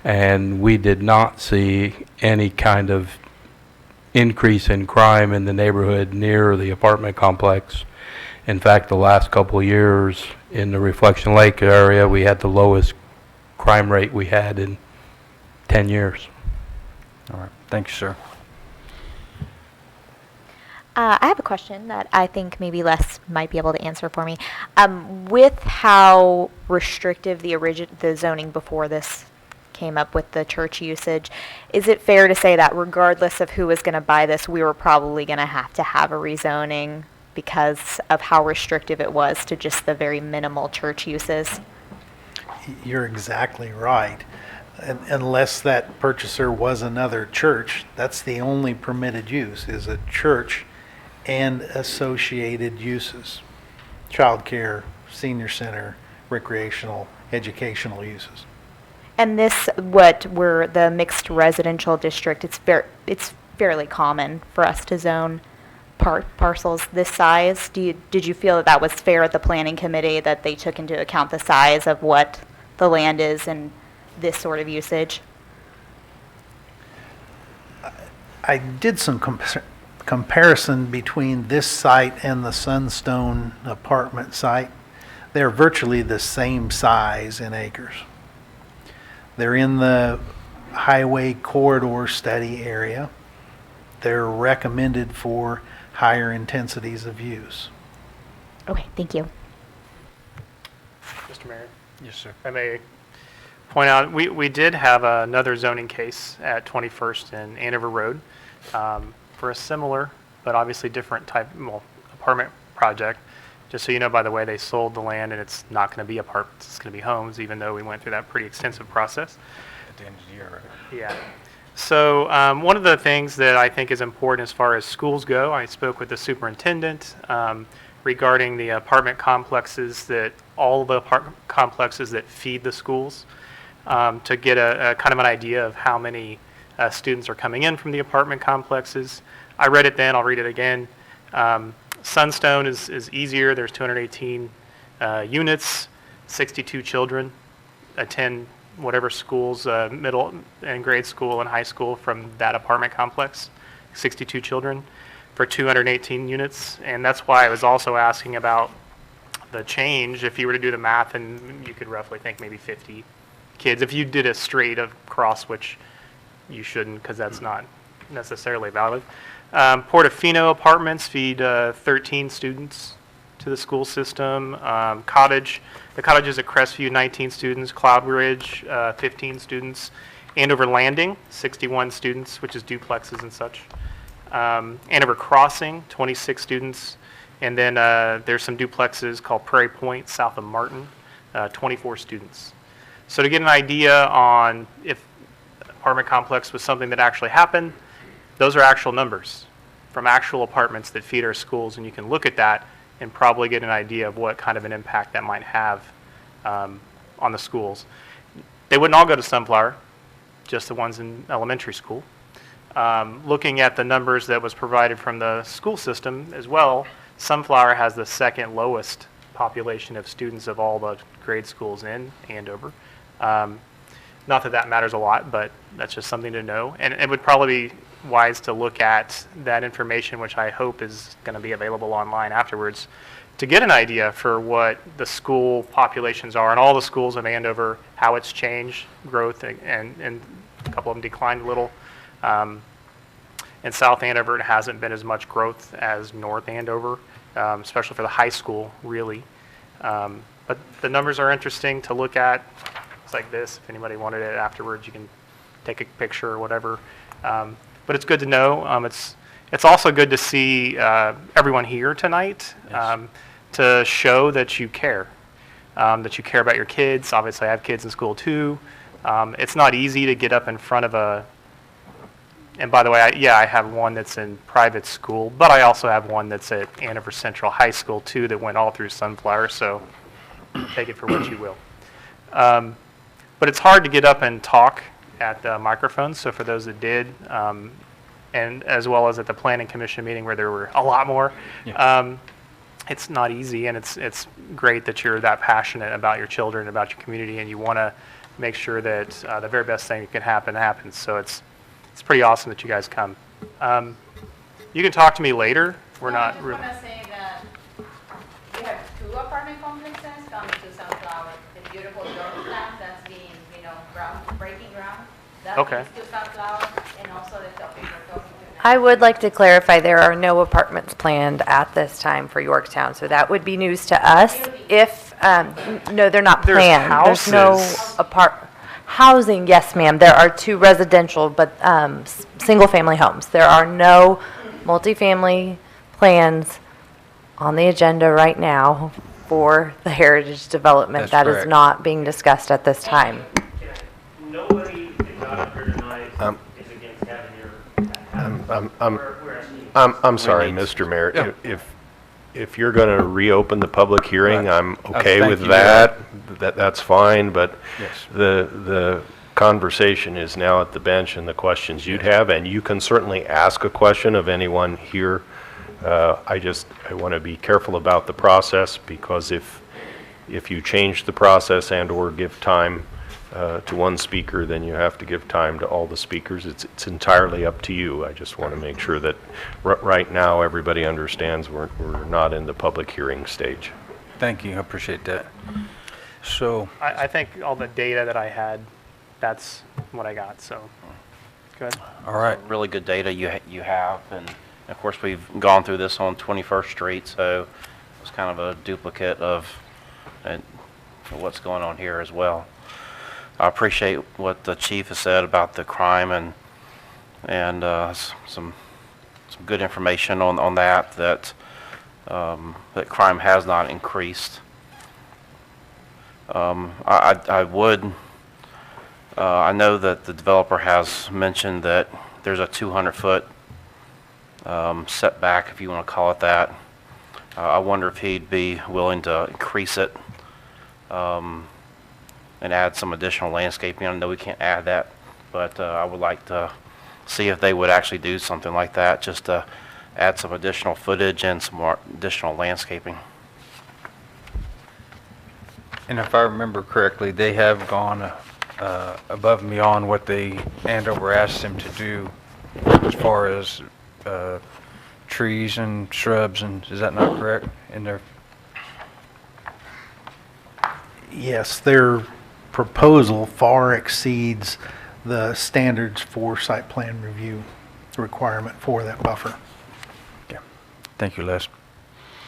and we did not see any kind of increase in crime in the neighborhood near the apartment complex. In fact, the last couple of years in the Reflection Lake area, we had the lowest crime rate we had in 10 years. All right. Thank you, sir. I have a question that I think maybe Les might be able to answer for me. With how restrictive the zoning before this came up with the church usage. Is it fair to say that regardless of who was going to buy this, we were probably going to have a rezoning because of how restrictive it was to just the very minimal church uses? You're exactly right. Unless that purchaser was another church, that's the only permitted use, is a church and associated uses. Childcare, senior center, recreational, educational uses. And this, what we're the mixed residential district, it's fairly common for us to zone parcels this size. Did you feel that was fair at the planning committee, that they took into account the size of what the land is and this sort of usage? I did some comparison between this site and the Sunstone apartment site. They're virtually the same size in acres. They're in the highway corridor study area. They're recommended for higher intensities of use. Okay, thank you. Mr. Mayor, Yes, sir. I may point out, we did have another zoning case at 21st and Andover Road for a similar, but obviously different type, apartment project. Just so you know, by the way, they sold the land and it's not going to be apartments, it's going to be homes, even though we went through that pretty extensive process. At the end of the year, right? Yeah. So one of the things that I think is important as far as schools go, I spoke with the superintendent regarding the apartment complexes, that all the apartment complexes that feed the schools, to get a kind of an idea of how many students are coming in from the apartment complexes. I read it then, I'll read it again. Sunstone is easier. There's 218 units, 62 children attend whatever schools, middle and grade school and high school from that apartment complex, 62 children for 218 units. And that's why I was also asking about the change. If you were to do the math, and you could roughly think maybe 50 kids. If you did a straight across, which you shouldn't because that's not necessarily valid. Portofino apartments feed 13 students to the school system. The cottages at Crestview, 19 students. Cloud Ridge, 15 students. Andover Landing, 61 students, which is duplexes and such. Andover Crossing, 26 students. And then there's some duplexes called Prairie Point, south of Martin, 24 students. So to get an idea on if apartment complex was something that actually happened, those are actual numbers from actual apartments that feed our schools, and you can look at that and probably get an idea of what kind of an impact that might have on the schools. They wouldn't all go to Sunflower, just the ones in elementary school. Looking at the numbers that was provided from the school system as well, Sunflower has the second lowest population of students of all the grade schools in Andover. Not that that matters a lot, but that's just something to know. And it would probably be wise to look at that information, which I hope is going to be available online afterwards, to get an idea for what the school populations are in all the schools in Andover, how it's changed, growth, and a couple of them declined a little. In South Andover, it hasn't been as much growth as North Andover, especially for the high school, really. But the numbers are interesting to look at. It's like this. If anybody wanted it afterwards, you can take a picture or whatever. But it's good to know. It's also good to see everyone here tonight, to show that you care about your kids. Obviously, I have kids in school too. It's not easy to get up in front of a, and by the way, I have one that's in private school, but I also have one that's at Andover Central High School too that went all through Sunflower, so take it for what you will. But it's hard to get up and talk at the microphone, so for those that did, and as well as at the Planning Commission meeting where there were a lot more, it's not easy, and it's great that you're that passionate about your children, about your community, and you want to make sure that the very best thing that can happen happens. So it's pretty awesome that you guys come. You can talk to me later. We're not really. I just want to say that we have two apartment complexes coming to Sunflower. The beautiful Georgetown that's being, breaking ground. That Okay. is to Sunflower, and also the topic we're talking to now. I would like to clarify, there are no apartments planned at this time for Yorktown, so that would be news to us. If, no, they're not There's planned. There's no houses. Housing, yes, ma'am. There are 2 residential, but single-family homes. There are no multifamily plans on the agenda right now for the heritage development. That's That is correct. not being discussed at this time. Nobody is not up here tonight is against having your. I'm sorry, Mr. Mayor. If you're going to reopen the public hearing, I'm okay thank with you. that. That's fine, but Yes. the conversation is now at the bench and the questions you'd have, and you can certainly ask a question of anyone here. I want to be careful about the process, because if you change the process and/or give time to one speaker, then you have to give time to all the speakers. It's entirely up to you. I just want to make sure that right now everybody understands we're not in the public hearing stage. Thank you, I appreciate that. So, I think all the data that I had, that's what I got, so, good. all right. Really good data you have, and of course, we've gone through this on 21st Street, so it's kind of a duplicate of what's going on here as well. I appreciate what the chief has said about the crime and some good information on that crime has not increased. I know that the developer has mentioned that there's a 200-foot setback, if you want to call it that. I wonder if he'd be willing to increase it and add some additional landscaping. I know we can't add that, but I would like to see if they would actually do something like that, just to add some additional footage and some more additional landscaping. And if I remember correctly, they have gone above and beyond what Andover asked them to do as far as trees and shrubs, and is that not correct in their? Yes, their proposal far exceeds the standards for site plan review requirement for that buffer. Yeah. Thank you, Les.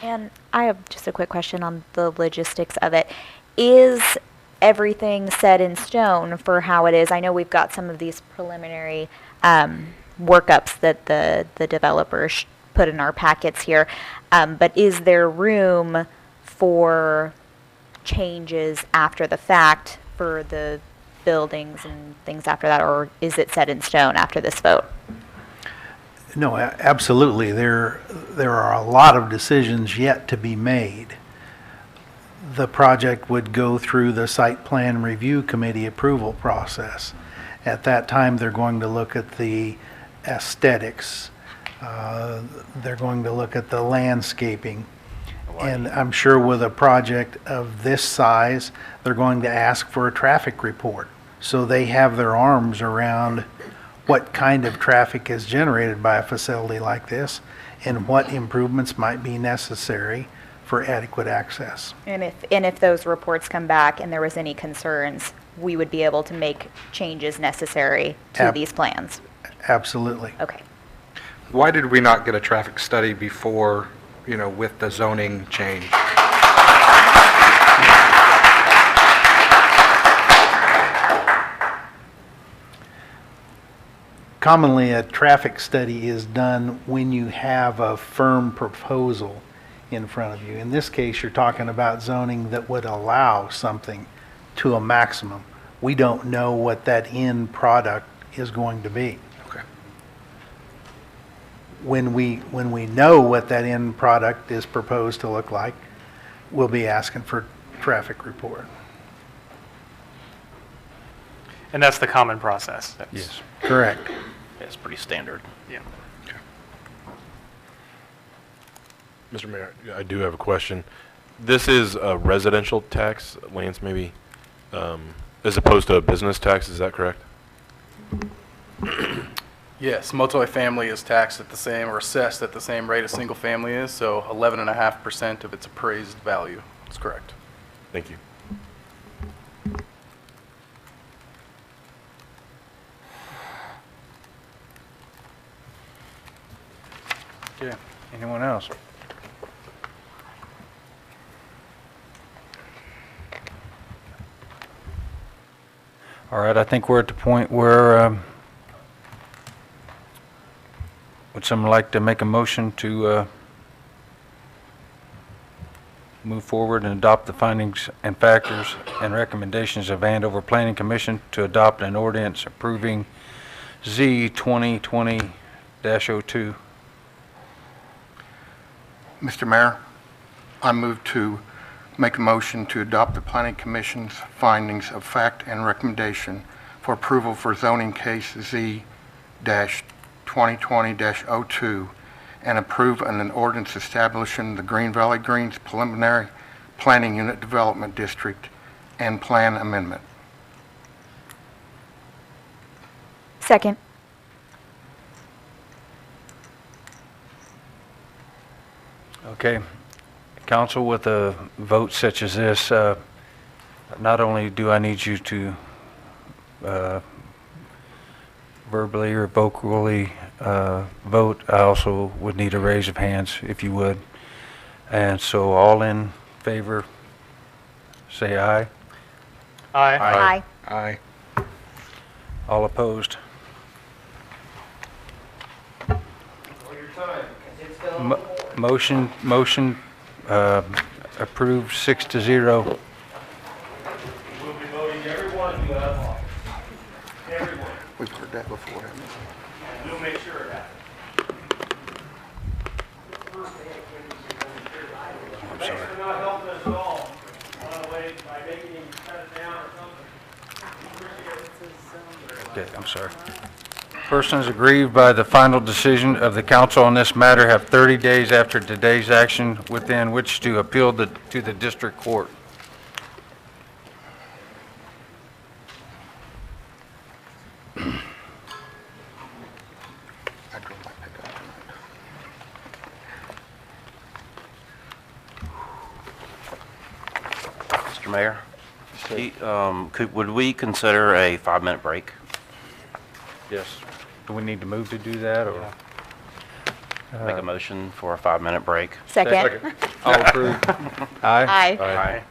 And I have just a quick question on the logistics of it. Is everything set in stone for how it is? I know we've got some of these preliminary workups that the developers put in our packets here, but is there room for changes after the fact for the buildings and things after that, or is it set in stone after this vote? No, absolutely. There are a lot of decisions yet to be made. The project would go through the site plan review committee approval process. At that time, they're going to look at the aesthetics. They're going to look at the landscaping. And I'm sure with a project of this size, they're going to ask for a traffic report. So they have their arms around what kind of traffic is generated by a facility like this and what improvements might be necessary for adequate access. And if those reports come back and there was any concerns, we would be able to make changes necessary to these plans? Absolutely. Okay. Why did we not get a traffic study before, with the zoning change? Commonly, a traffic study is done when you have a firm proposal in front of you. In this case, you're talking about zoning that would allow something to a maximum. We don't know what that end product is going to be. Okay. When we know what that end product is proposed to look like, we'll be asking for traffic report. And that's the common process. Yes. Correct. It's pretty standard. Yeah. Mr. Mayor, I do have a question. This is a residential tax, Lance, maybe, as opposed to a business tax, is that correct? Yes, multifamily is taxed at the same or assessed at the same rate as single family is, so 11.5% of its appraised value. That's correct. Thank you. Okay. Anyone else? All right, I think we're at the point where, would someone like to make a motion to move forward and adopt the findings and factors and recommendations of Andover Planning Commission to adopt an ordinance approving Z 2020-02? Mr. Mayor, I move to make a motion to adopt the Planning Commission's findings of fact and recommendation for approval for zoning case Z-2020-02 and approve an ordinance establishing the Green Valley Greens Preliminary Planning Unit Development District and plan amendment. Second. Okay. Council, with a vote such as this, not only do I need you to verbally or vocally vote, I also would need a raise of hands, if you would. And so all in favor, say aye. Aye. Aye. All opposed? Motion approved 6-0. We'll be voting everyone who has lost. Everyone. We've heard that before, haven't we? We'll make sure it happens. Thanks for not helping us at all. By the way, by making him cut it down or something. Okay, I'm sorry. Persons aggrieved by the final decision of the council on this matter have 30 days after today's action within which to appeal to the district court. Mr. Mayor, would we consider a 5-minute break? Yes. Do we need to move to do that, or? Make a motion for a 5-minute break. Second. All approved? Aye? Aye. Aye.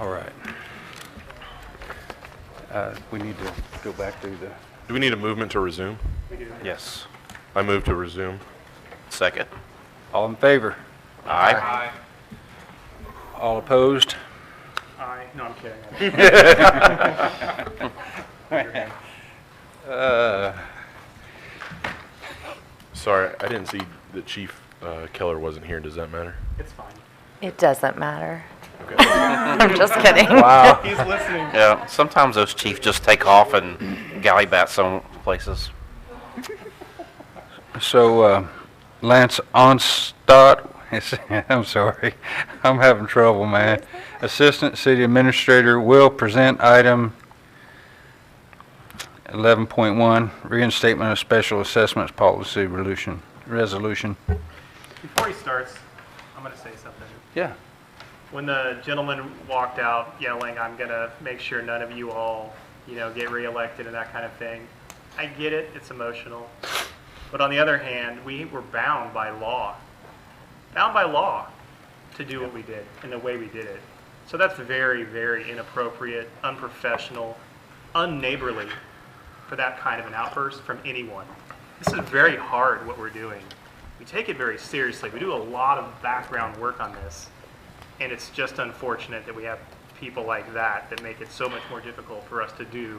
All right. We need to go back through the... Do we need a movement to resume? Yes. I move to resume. Second. All in favor? Aye. All opposed? Aye. No, I'm kidding. Sorry, I didn't see that Chief Keller wasn't here. Does that matter? It's fine. It doesn't matter. Okay. I'm just kidding. Wow. He's listening. Yeah, sometimes those chiefs just take off and galley-bat some places. So, Lance Onstadt, I'm sorry, I'm having trouble, man. Assistant City Administrator will present item 11.1, reinstatement of special assessments policy resolution. Before he starts, I'm going to say something. Yeah. When the gentleman walked out yelling, I'm going to make sure none of you all, get reelected and that kind of thing, I get it. It's emotional. But on the other hand, we were bound by law to do what we did and the way we did it. So that's very, very inappropriate, unprofessional, unneighborly for that kind of an outburst from anyone. This is very hard what we're doing. We take it very seriously. We do a lot of background work on this. And it's just unfortunate that we have people like that make it so much more difficult for us to do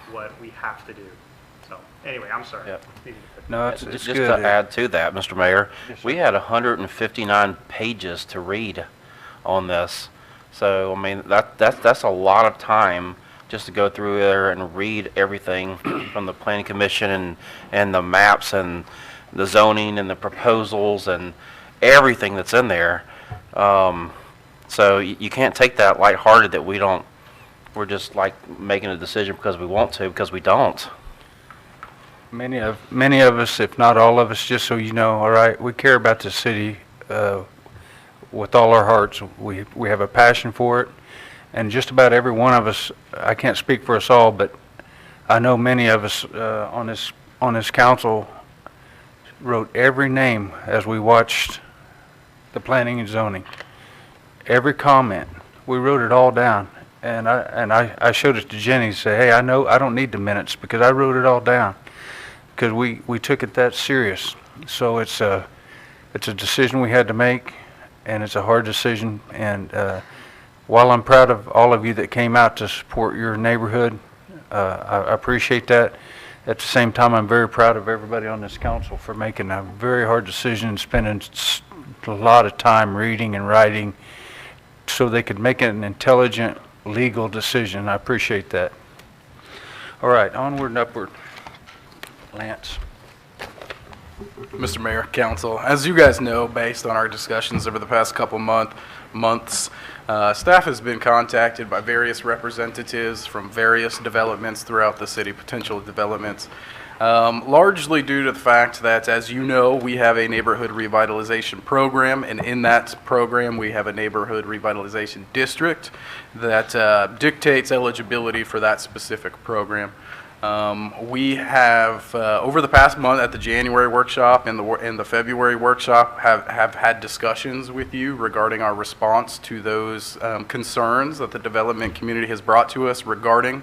what we have to do. So, anyway, I'm sorry. Yep. No, it's Just good. to add to that, Mr. Mayor, we had 159 pages to read on this. So, I mean, that's a lot of time just to go through there and read everything from the Planning Commission and the maps and the zoning and the proposals and everything that's in there. So you can't take that lighthearted that we're just like making a decision because we want to, because we don't. Many of us, if not all of us, just so you know, all right, we care about the city with all our hearts. We have a passion for it, and just about every one of us, I can't speak for us all, but I know many of us on this council wrote every name as we watched the planning and zoning. Every comment, we wrote it all down, and I showed it to Jenny and said, hey, I don't need the minutes because I wrote it all down because we took it that serious. So it's a decision we had to make, and it's a hard decision. And while I'm proud of all of you that came out to support your neighborhood, I appreciate that. At the same time, I'm very proud of everybody on this council for making a very hard decision and spending a lot of time reading and writing so they could make an intelligent, legal decision. I appreciate that. All right, onward and upward. Lance. Mr. Mayor, Council, as you guys know, based on our discussions over the past couple months, staff has been contacted by various representatives from various developments throughout the city, potential developments, largely due to the fact that, as you know, we have a neighborhood revitalization program, and in that program we have a neighborhood revitalization district that dictates eligibility for that specific program. We have, over the past month at the January workshop and the February workshop, have had discussions with you regarding our response to those concerns that the development community has brought to us regarding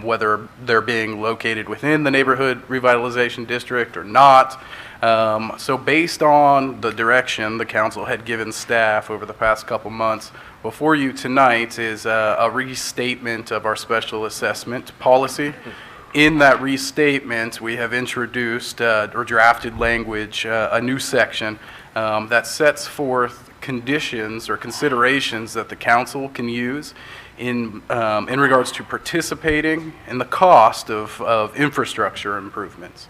whether they're being located within the neighborhood revitalization district or not. So based on the direction the council had given staff over the past couple months, before you tonight is a restatement of our special assessment policy. In that restatement, we have introduced or drafted language, a new section that sets forth conditions or considerations that the council can use in regards to participating in the cost of infrastructure improvements.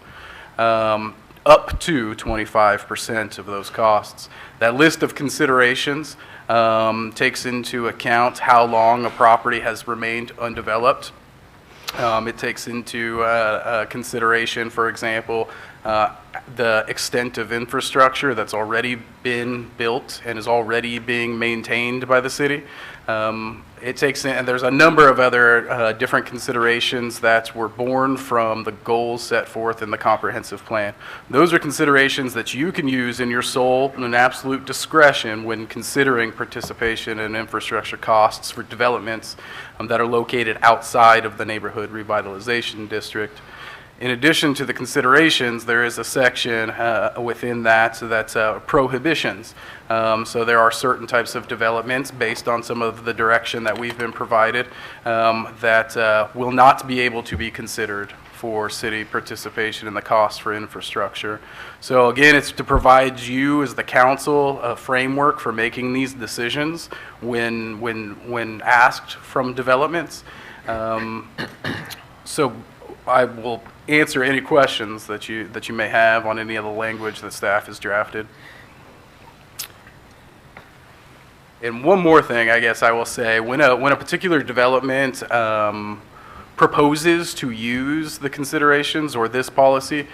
Up to 25% of those costs. That list of considerations takes into account how long a property has remained undeveloped. It takes into consideration, for example, the extent of infrastructure that's already been built and is already being maintained by the city. And there's a number of other different considerations that were born from the goals set forth in the comprehensive plan. Those are considerations that you can use in your sole and absolute discretion when considering participation in infrastructure costs for developments that are located outside of the neighborhood revitalization district. In addition to the considerations, there is a section within that that's prohibitions. So there are certain types of developments based on some of the direction that we've been provided that will not be able to be considered for city participation in the cost for infrastructure. So again, it's to provide you as the council a framework for making these decisions when asked from developments. So I will answer any questions that you may have on any of the language that staff has drafted. And one more thing, I guess I will say, when a particular development proposes to use the considerations or this policy,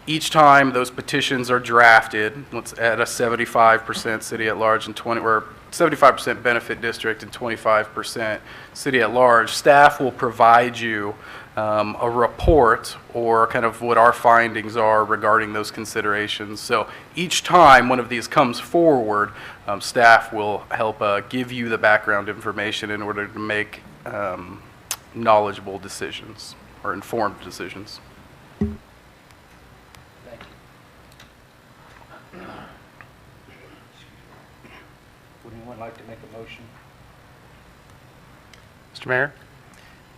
each time those petitions are drafted, let's add a 75% city at large and 75% benefit district and 25% city at large, staff will provide you a report or kind of what our findings are regarding those considerations. So each time one of these comes forward, staff will help give you the background information in order to make knowledgeable decisions or informed decisions. Thank you. Would anyone like to make a motion? Mr. Mayor,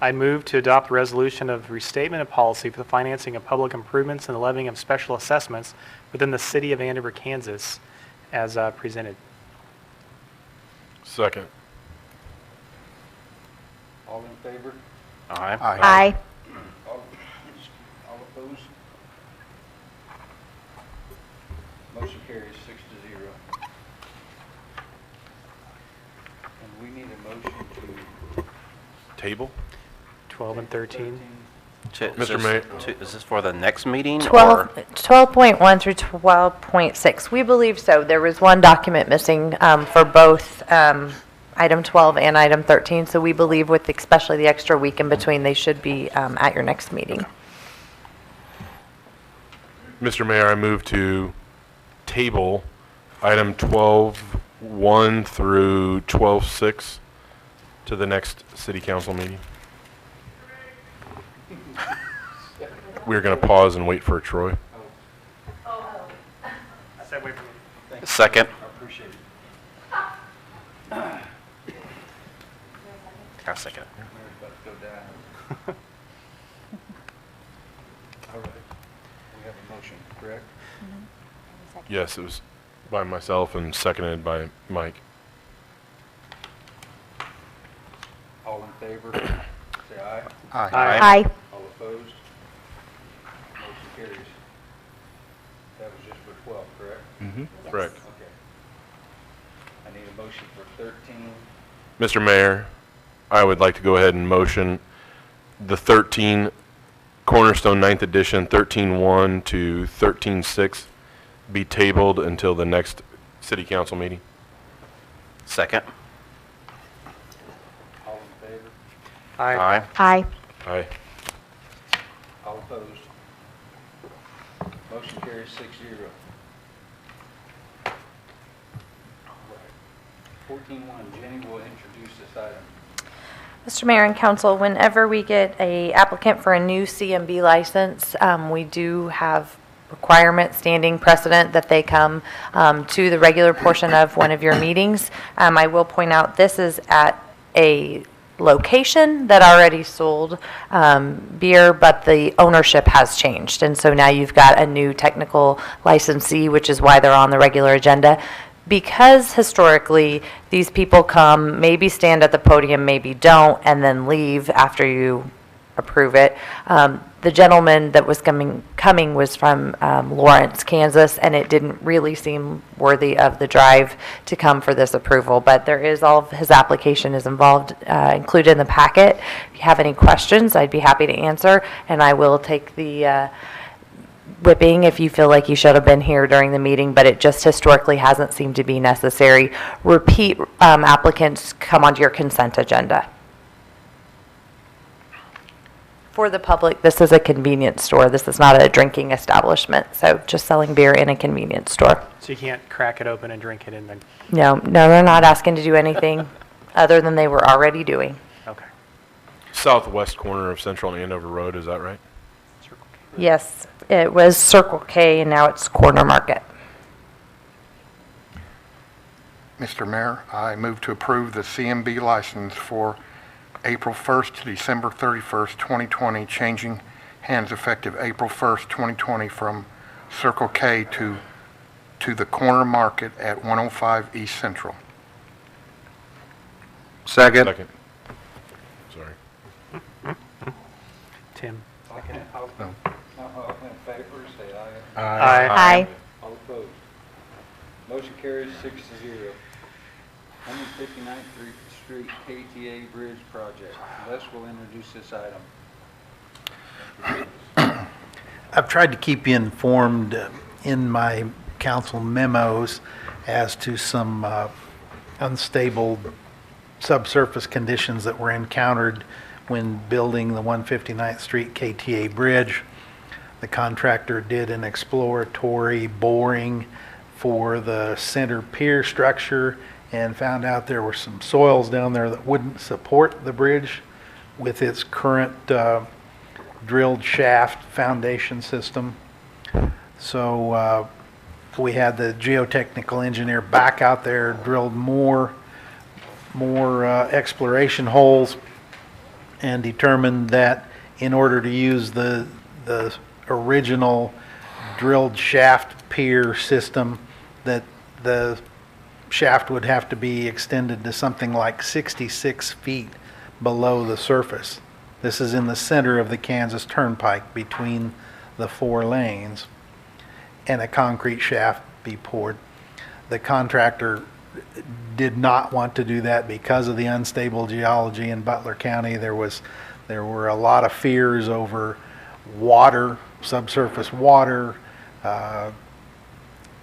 I move to adopt a resolution of restatement of policy for the financing of public improvements and the levying of special assessments within the city of Andover, Kansas, as presented. Second. All in favor? Aye. Aye. All opposed? Motion carries 6-0. And we need a motion to Table? 12 and 13. Mr. Mayor. Is this for the next meeting? 12.1 through 12.6. We believe so. There was one document missing for both item 12 and item 13, so we believe with especially the extra week in between, they should be at your next meeting. Mr. Mayor, I move to table item 12.1 through 12.6 to the next city council meeting. We're going to pause and wait for Troy. I said wait for me. Second. I appreciate it. I'll second it. Mary's about to go down. All right. We have a motion, correct? Yes, it was by myself and seconded by Mike. All in favor, say aye. Aye. All opposed? Motion carries. That was just for 12, correct? Mm-hmm. Correct. Okay. I need a motion for 13. Mr. Mayor, I would like to go ahead and motion the 13 Cornerstone 9th edition, 13.1 to 13.6 be tabled until the next city council meeting. Second. All in favor? Aye. Aye. Aye. All opposed? Motion carries 6-0. All right. 14.1, Jenny will introduce this item. Mr. Mayor and Council, whenever we get a applicant for a new CMB license, we do have requirement, standing precedent that they come to the regular portion of one of your meetings. I will point out this is at a location that already sold beer, but the ownership has changed. And so now you've got a new technical licensee, which is why they're on the regular agenda. Because historically, these people come, maybe stand at the podium, maybe don't, and then leave after you approve it. The gentleman that was coming was from Lawrence, Kansas, and it didn't really seem worthy of the drive to come for this approval. But there is all of his application is involved, included in the packet. If you have any questions, I'd be happy to answer, and I will take the whipping if you feel like you should have been here during the meeting, but it just historically hasn't seemed to be necessary. Repeat applicants come onto your consent agenda. For the public, this is a convenience store. This is not a drinking establishment, so just selling beer in a convenience store. So you can't crack it open and drink it in the... No, they're not asking to do anything other than they were already doing. Okay. Southwest corner of Central and Andover Road, is that right? Yes, it was Circle K and now it's Corner Market. Mr. Mayor, I move to approve the CMB license for April 1st to December 31st, 2020, changing hands effective April 1st, 2020 from Circle K to the Corner Market at 105 East Central. Second. Second. Sorry. Tim? All in favor, say aye. Aye. Aye. All opposed. Motion carries 6-0. 159th Street KTA Bridge Project. Les will introduce this item. I've tried to keep you informed in my council memos as to some unstable subsurface conditions that were encountered when building the 159th Street KTA Bridge. The contractor did an exploratory boring for the center pier structure and found out there were some soils down there that wouldn't support the bridge with its current drilled shaft foundation system. So we had the geotechnical engineer back out there, drilled more exploration holes, and determined that in order to use the original drilled shaft pier system, that the shaft would have to be extended to something like 66 feet below the surface. This is in the center of the Kansas Turnpike between the 4 lanes, and a concrete shaft be poured. The contractor did not want to do that because of the unstable geology in Butler County. There were a lot of fears over water, subsurface water,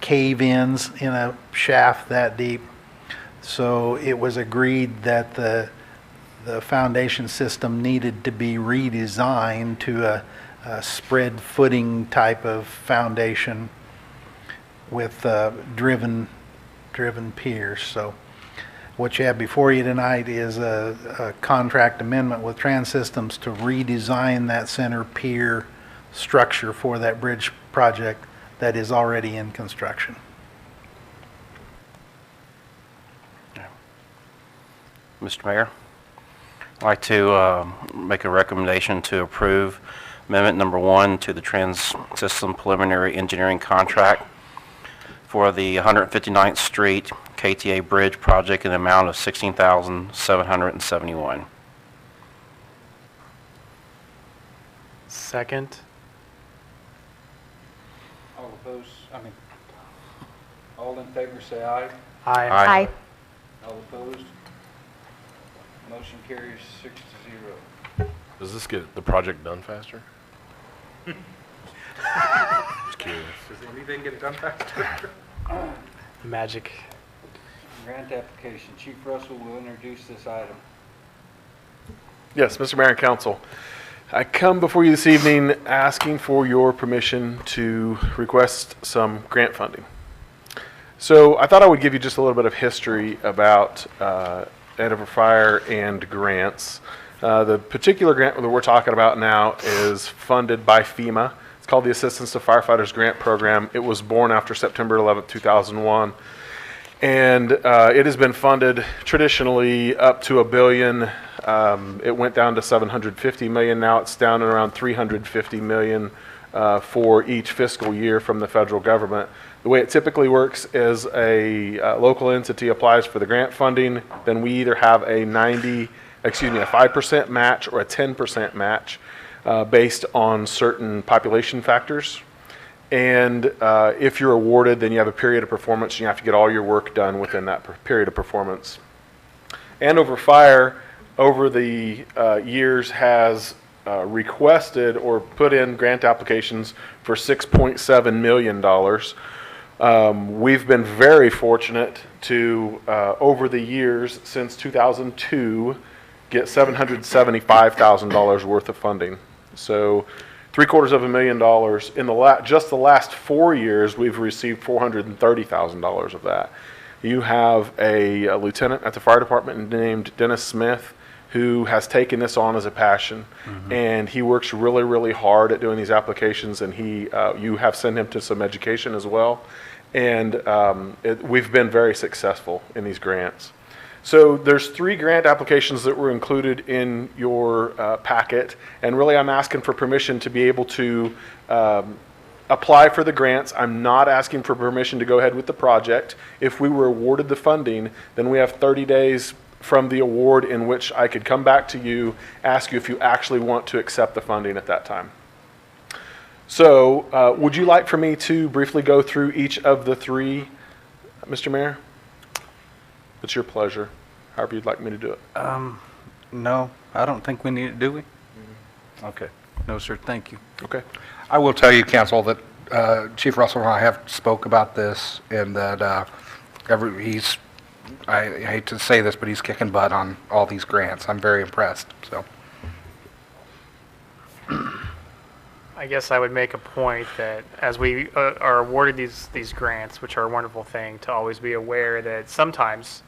cave-ins in a shaft that deep. So it was agreed that the foundation system needed to be redesigned to a spread footing type of foundation with driven piers. So what you have before you tonight is a contract amendment with Trans Systems to redesign that center pier structure for that bridge project that is already in construction. Mr. Mayor, I'd like to make a recommendation to approve amendment number 1 to the Trans System preliminary engineering contract for the 159th Street KTA Bridge project in the amount of $16,771. Second. All opposed, all in favor, say aye. Aye. Aye. All opposed. Motion carries 6-0. Does this get the project done faster? Just curious. Does anything get done faster? Magic. Grant application. Chief Russell will introduce this item. Yes, Mr. Mayor and Council, I come before you this evening asking for your permission to request some grant funding. So I thought I would give you just a little bit of history about Andover Fire and grants. The particular grant that we're talking about now is funded by FEMA. It's called the Assistance to Firefighters Grant Program. It was born after September 11th, 2001. And it has been funded traditionally up to $1 billion. It went down to $750 million. Now it's down at around $350 million for each fiscal year from the federal government. The way it typically works is a local entity applies for the grant funding. Then we either have a 5% match or a 10% match based on certain population factors. And if you're awarded, then you have a period of performance and you have to get all your work done within that period of performance. Andover Fire, over the years, has requested or put in grant applications for $6.7 million. We've been very fortunate to, over the years since 2002, get $775,000 worth of funding. So $750,000 in just the last 4 years, we've received $430,000 of that. You have a lieutenant at the fire department named Dennis Smith, who has taken this on as a passion, and he works really, really hard at doing these applications, and you have sent him to some education as well, and we've been very successful in these grants. So there's 3 grant applications that were included in your packet, and really I'm asking for permission to be able to apply for the grants. I'm not asking for permission to go ahead with the project. If we were awarded the funding, then we have 30 days from the award in which I could come back to you, ask you if you actually want to accept the funding at that time. So would you like for me to briefly go through each of the 3, Mr. Mayor? It's your pleasure, however you'd like me to do it. No, I don't think we need it, do we? Okay. No, sir, thank you. Okay. I will tell you, council, that Chief Russell and I have spoke about this, and that I hate to say this, but he's kicking butt on all these grants. I'm very impressed, so. I guess I would make a point that as we are awarded these grants, which are a wonderful thing, to always be aware that sometimes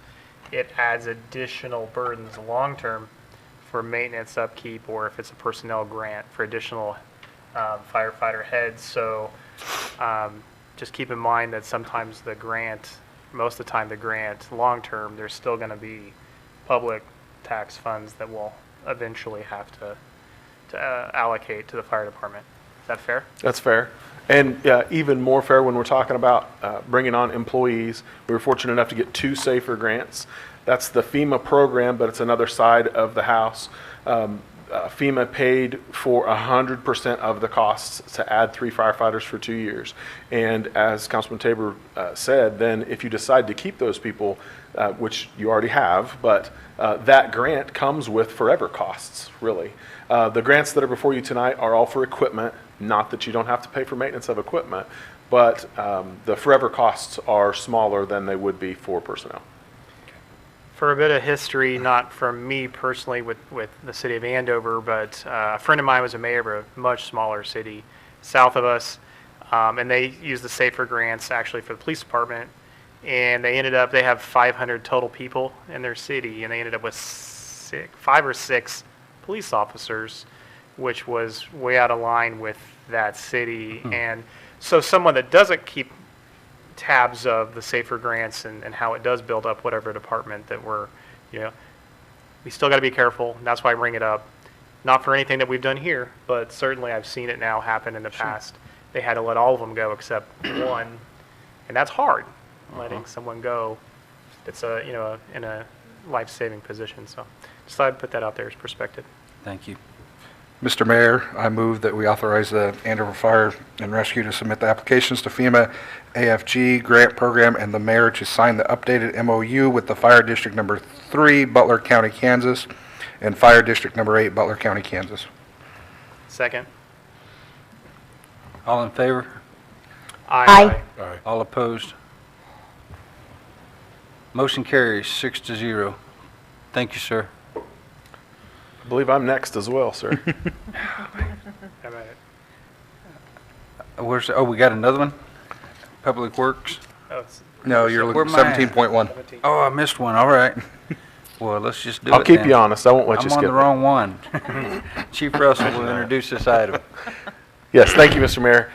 it adds additional burdens long-term for maintenance upkeep, or if it's a personnel grant for additional firefighter heads. So just keep in mind that sometimes the grant, most of the time the grant, long-term, there's still going to be public tax funds that we'll eventually have to allocate to the fire department. Is that fair? That's fair. And even more fair when we're talking about bringing on employees. We were fortunate enough to get 2 SAFER grants. That's the FEMA program, but it's another side of the house. FEMA paid for 100% of the costs to add 3 firefighters for 2 years. And as Councilman Tabor said, then if you decide to keep those people, which you already have, but that grant comes with forever costs, really. The grants that are before you tonight are all for equipment, not that you don't have to pay for maintenance of equipment, but the forever costs are smaller than they would be for personnel. For a bit of history, not from me personally with the city of Andover, but a friend of mine was a mayor of a much smaller city south of us, and they used the SAFER grants actually for the police department, and they have 500 total people in their city, and they ended up with 5 or 6 police officers, which was way out of line with that city. And so someone that doesn't keep tabs of the SAFER grants and how it does build up whatever department that we still got to be careful. And that's why I bring it up. Not for anything that we've done here, but certainly I've seen it now happen in the past. They had to let all of them go except one, and that's hard, letting someone go that's in a life-saving position. So just thought I'd put that out there as perspective. Thank you. Mr. Mayor, I move that we authorize the Andover Fire and Rescue to submit the applications to FEMA AFG grant program, and the mayor to sign the updated MOU with the Fire District Number 3, Butler County, Kansas, and Fire District Number 8, Butler County, Kansas. Second. All in favor? Aye. All opposed? Motion carries 6-0. Thank you, sir. I believe I'm next as well, sir. We got another one? Public Works? No, you're looking at 17.1. Oh, I missed one. All right. Well, let's just do it. I'll keep then. you honest. I won't let you skip I'm on the it. wrong one. Chief Russell will introduce this item. Yes, thank you, Mr. Mayor.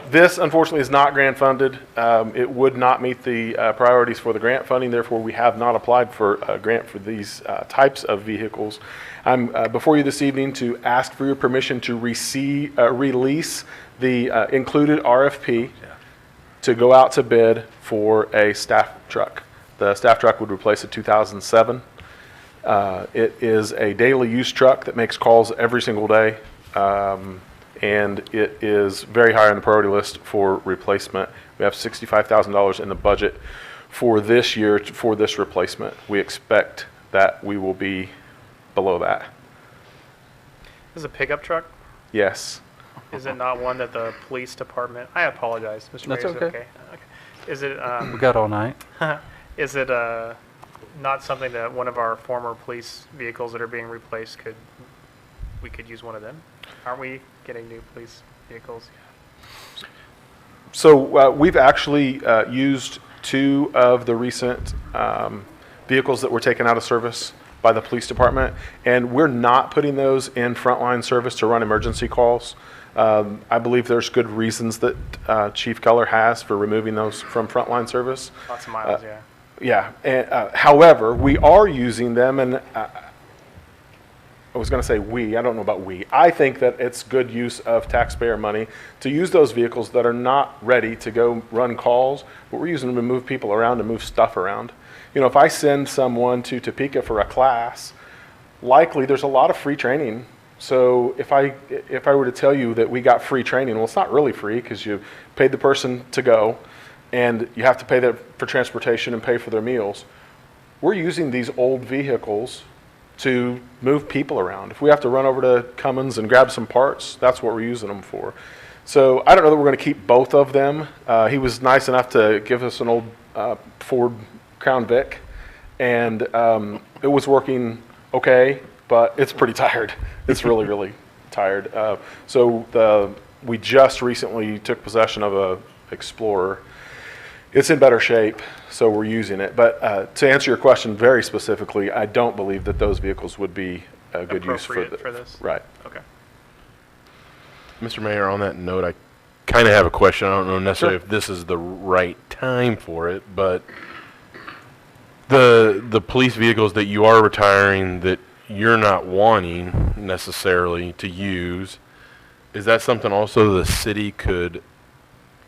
This, unfortunately, is not grant funded. It would not meet the priorities for the grant funding. Therefore, we have not applied for a grant for these types of vehicles. I'm before you this evening to ask for your permission to release the included RFP to go out to bid for a staff truck. The staff truck would replace a 2007. It is a daily use truck that makes calls every single day. And it is very high on the priority list for replacement. We have $65,000 in the budget for this year for this replacement. We expect that we will be below that. This is a pickup truck? Yes. Is it not one that the police department, I apologize, Mr. Mayor, That's is it okay. okay? Is it, We got all night. is it not something that one of our former police vehicles that are being replaced we could use one of them? Aren't we getting new police vehicles? So we've actually used 2 of the recent vehicles that were taken out of service by the police department, and we're not putting those in frontline service to run emergency calls. I believe there's good reasons that Chief Keller has for removing those from frontline service. Lots of miles, yeah. Yeah. And, however, we are using them, and I was going to say I don't know about we. I think that it's good use of taxpayer money to use those vehicles that are not ready to go run calls, but we're using them to move people around and move stuff around. You know, if I send someone to Topeka for a class, likely there's a lot of free training. So if I were to tell you that we got free training, well, it's not really free because you paid the person to go, and you have to pay them for transportation and pay for their meals. We're using these old vehicles to move people around. If we have to run over to Cummins and grab some parts, that's what we're using them for. So I don't know that we're going to keep both of them. He was nice enough to give us an old Ford Crown Vic, and it was working okay, but it's pretty tired. It's really, really tired. We just recently took possession of a Explorer. It's in better shape, so we're using it. But to answer your question very specifically, I don't believe that those vehicles would be a good use for this? Right. Okay. Mr. Mayor, on that note, I kind of have a question. I don't know necessarily if this is the right time for it, but the police vehicles that you are retiring that you're not wanting necessarily to use, is that something also the city could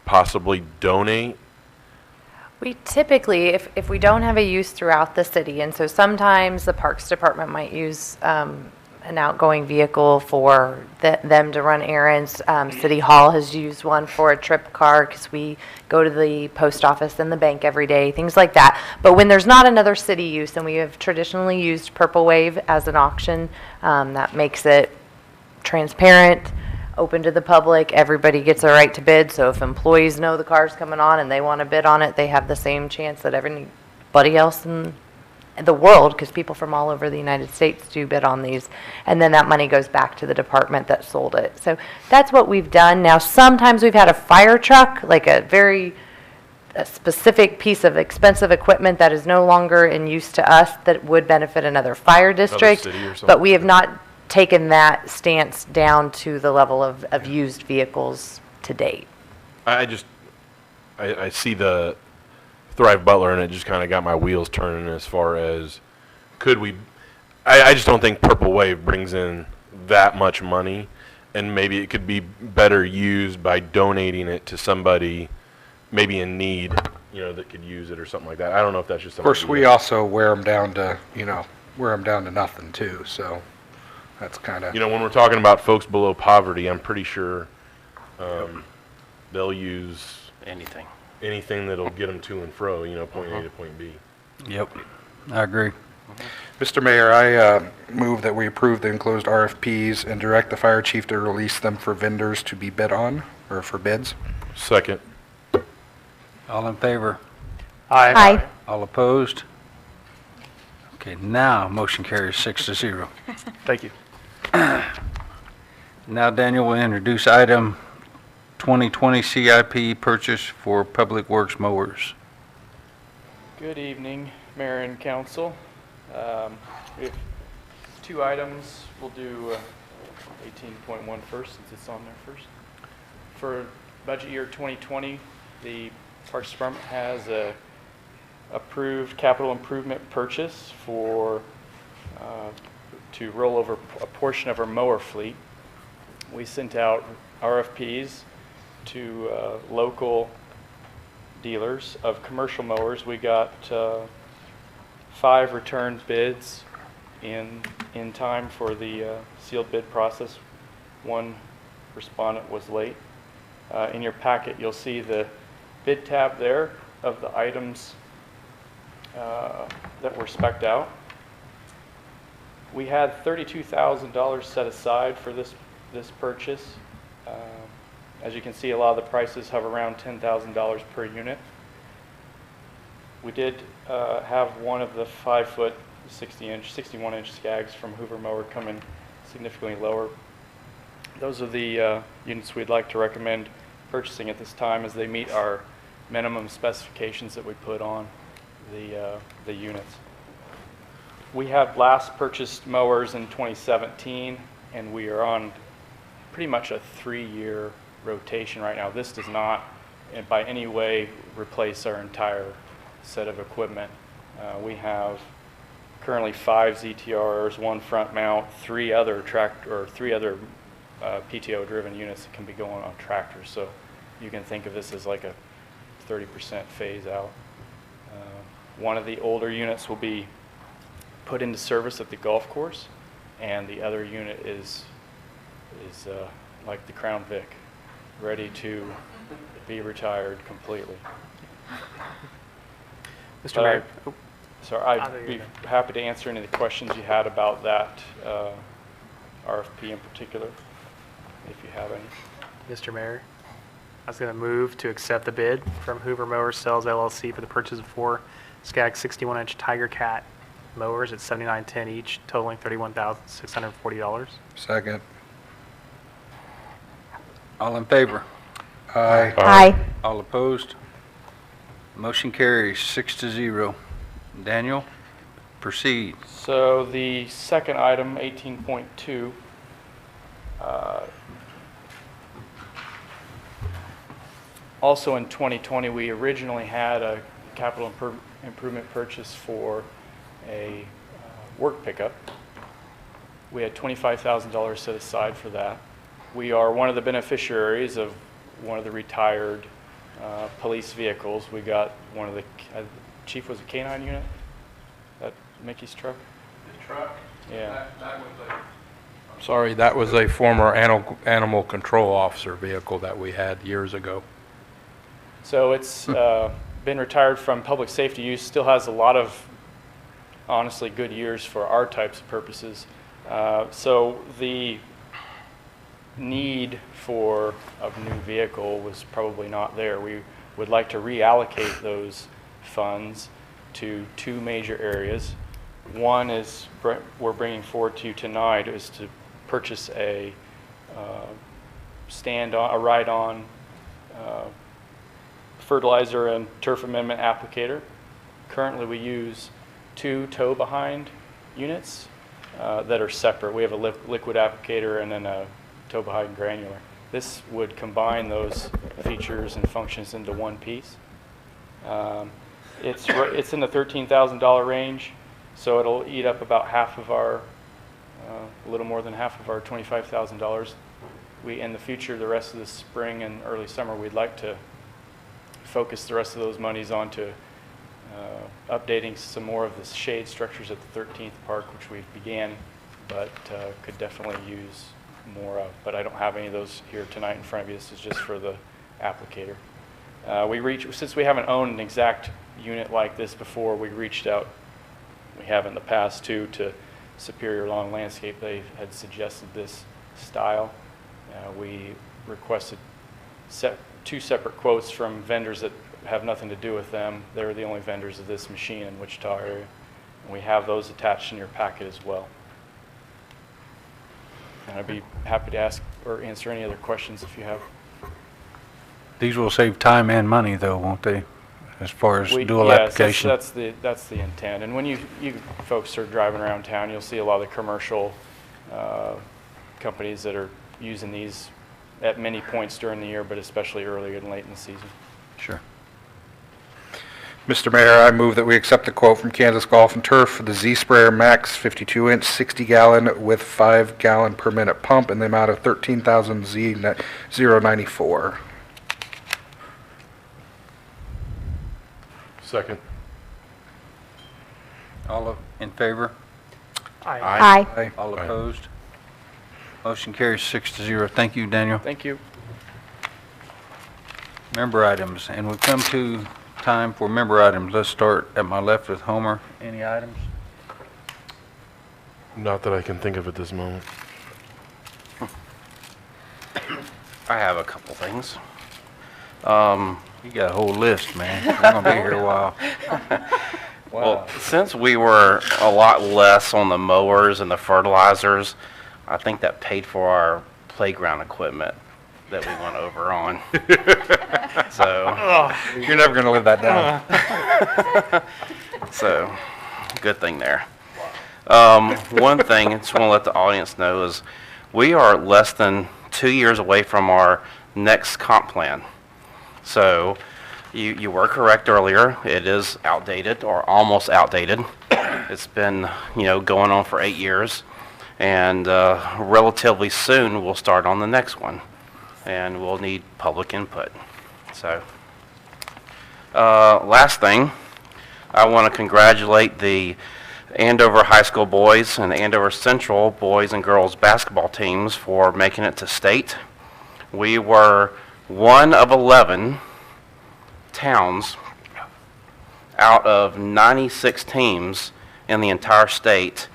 possibly donate? We typically, if we don't have a use throughout the city, and so sometimes the Parks Department might use an outgoing vehicle for them to run errands. City Hall has used one for a trip car because we go to the post office and the bank every day, things like that. But when there's not another city use, and we have traditionally used Purple Wave as an auction, that makes it transparent, open to the public, everybody gets a right to bid, so if employees know the car's coming on and they want to bid on it, they have the same chance that everybody else in the world, because people from all over the United States do bid on these, and then that money goes back to the department that sold it. So that's what we've done. Now, sometimes we've had a fire truck, like a very specific piece of expensive equipment that is no longer in use to us that would benefit another fire district, city or something. but we have not taken that stance down to the level of used vehicles to date. I see the Thrive Butler, and it just kind of got my wheels turning as far as could we. I just don't think Purple Wave brings in that much money, and maybe it could be better used by donating it to somebody maybe in need, that could use it or something like that. I don't know if that's just Of course, we also wear them down to nothing too, so that's kind of. When we're talking about folks below poverty, I'm pretty sure they'll use anything that'll get them to and fro, point A to point B. Yep, I agree. Mr. Mayor, I move that we approve the enclosed RFPs and direct the fire chief to release them for vendors to be bid on, or for bids. Second. All in favor? Aye. Aye. All opposed? Okay, now motion carries 6-0. Thank you. Now Daniel will introduce item 2020 CIP purchase for public works mowers. Good evening, Mayor and Council. We have 2 items. We'll do 18.1 first, since it's on there first. For budget year 2020, the Parks Department has a approved capital improvement purchase for to roll over a portion of our mower fleet. We sent out RFPs to local dealers of commercial mowers. We got 5 return bids in time for the sealed bid process. 1 respondent was late. In your packet, you'll see the bid tab there of the items that were spec'd out. We had $32,000 set aside for this purchase. As you can see, a lot of the prices hover around $10,000 per unit. We did have one of the 5-foot, 61-inch Skags from Hoover Mower come in significantly lower. Those are the units we'd like to recommend purchasing at this time, as they meet our minimum specifications that we put on the units. We had last purchased mowers in 2017, and we are on pretty much a 3-year rotation right now. This does not by any way replace our entire set of equipment. We have currently 5 ZTRs, 1 front mount, 3 other PTO-driven units that can be going on tractors. So you can think of this as like a 30% phase out. One of the older units will be put into service at the golf course, and the other unit is like the Crown Vic, ready to be retired completely. Mr. Mayor. Sorry, I'd be happy to answer any of the questions you had about that RFP in particular, if you have any. Mr. Mayor, I was going to move to accept the bid from Hoover Mower Sales LLC for the purchase of 4 Skag 61-inch Tiger Cat mowers at $79.10 each, totaling $31,640. Second. All in favor? Aye. Aye. All opposed? Motion carries 6-0. Daniel, proceed. So the second item, 18.2, also in 2020, we originally had a capital improvement purchase for a work pickup. We had $25,000 set aside for that. We are one of the beneficiaries of one of the retired police vehicles. We got one of the, Chief, was a K-9 unit? That Mickey's truck? The truck? Yeah. Sorry, that was a former animal control officer vehicle that we had years ago. So it's been retired from public safety use, still has a lot of, honestly, good years for our types of purposes. So the need for a new vehicle was probably not there. We would like to reallocate those funds to 2 major areas. One is we're bringing forward to you tonight is to purchase a ride-on fertilizer and turf amendment applicator. Currently, we use 2 tow-behind units that are separate. We have a liquid applicator and then a tow-behind granular. This would combine those features and functions into one piece. It's in the $13,000 range, so it'll eat up about half of our, a little more than half of our $25,000. In the future, the rest of the spring and early summer, we'd like to focus the rest of those monies onto updating some more of the shade structures at the 13th Park, which we've began, but could definitely use more of. But I don't have any of those here tonight in front of you. This is just for the applicator. Since we haven't owned an exact unit like this before, we reached out, we have in the past too, to Superior Lawn Landscape. They had suggested this style. We requested 2 separate quotes from vendors that have nothing to do with them. They're the only vendors of this machine in Wichita area. And we have those attached in your packet as well. And I'd be happy to ask or answer any other questions if you have. These will save time and money, though, won't they, as far as dual yes, application? That's the intent. And when you folks are driving around town, you'll see a lot of the commercial companies that are using these at many points during the year, but especially early and late in the season. Sure. Mr. Mayor, I move that we accept the quote from Kansas Golf and Turf for the Z-Sprayer Max 52-inch 60-gallon with 5-gallon per minute pump in the amount of $13,094. Second. All in favor? Aye. Aye. All opposed? Motion carries 6-0. Thank you, Daniel. Thank you. Member items, and we come to time for member items. Let's start at my left with Homer. Any items? Not that I can think of at this moment. I have a couple things. You got a whole list, man. We're gonna be here a while. Well, since we were a lot less on the mowers and the fertilizers, I think that paid for our playground equipment that we went over on. So, You're never going to live that down. so good thing there. One thing I just want to let the audience know is we are less than 2 years away from our next comp plan. So you were correct earlier. It is outdated or almost outdated. It's been, going on for 8 years. And relatively soon, we'll start on the next one. And we'll need public input. So last thing, I want to congratulate the Andover High School boys and the Andover Central boys and girls basketball teams for making it to state. We were one of 11 towns out of 96 teams in the entire state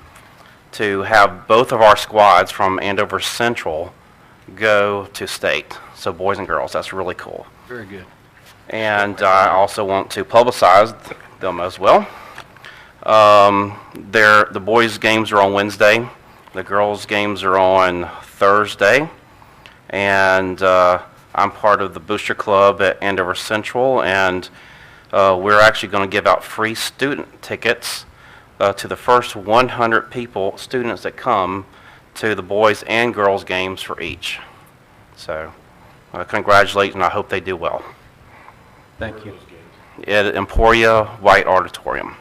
to have both of our squads from Andover Central go to state. So boys and girls, that's really cool. Very good. And I also want to publicize them as well. The boys' games are on Wednesday. The girls' games are on Thursday. And I'm part of the Booster Club at Andover Central, and we're actually going to give out free student tickets to the first 100 students that come to the boys and girls games for each. So congratulations, and I hope they do well. Thank you. At Emporia White Auditorium.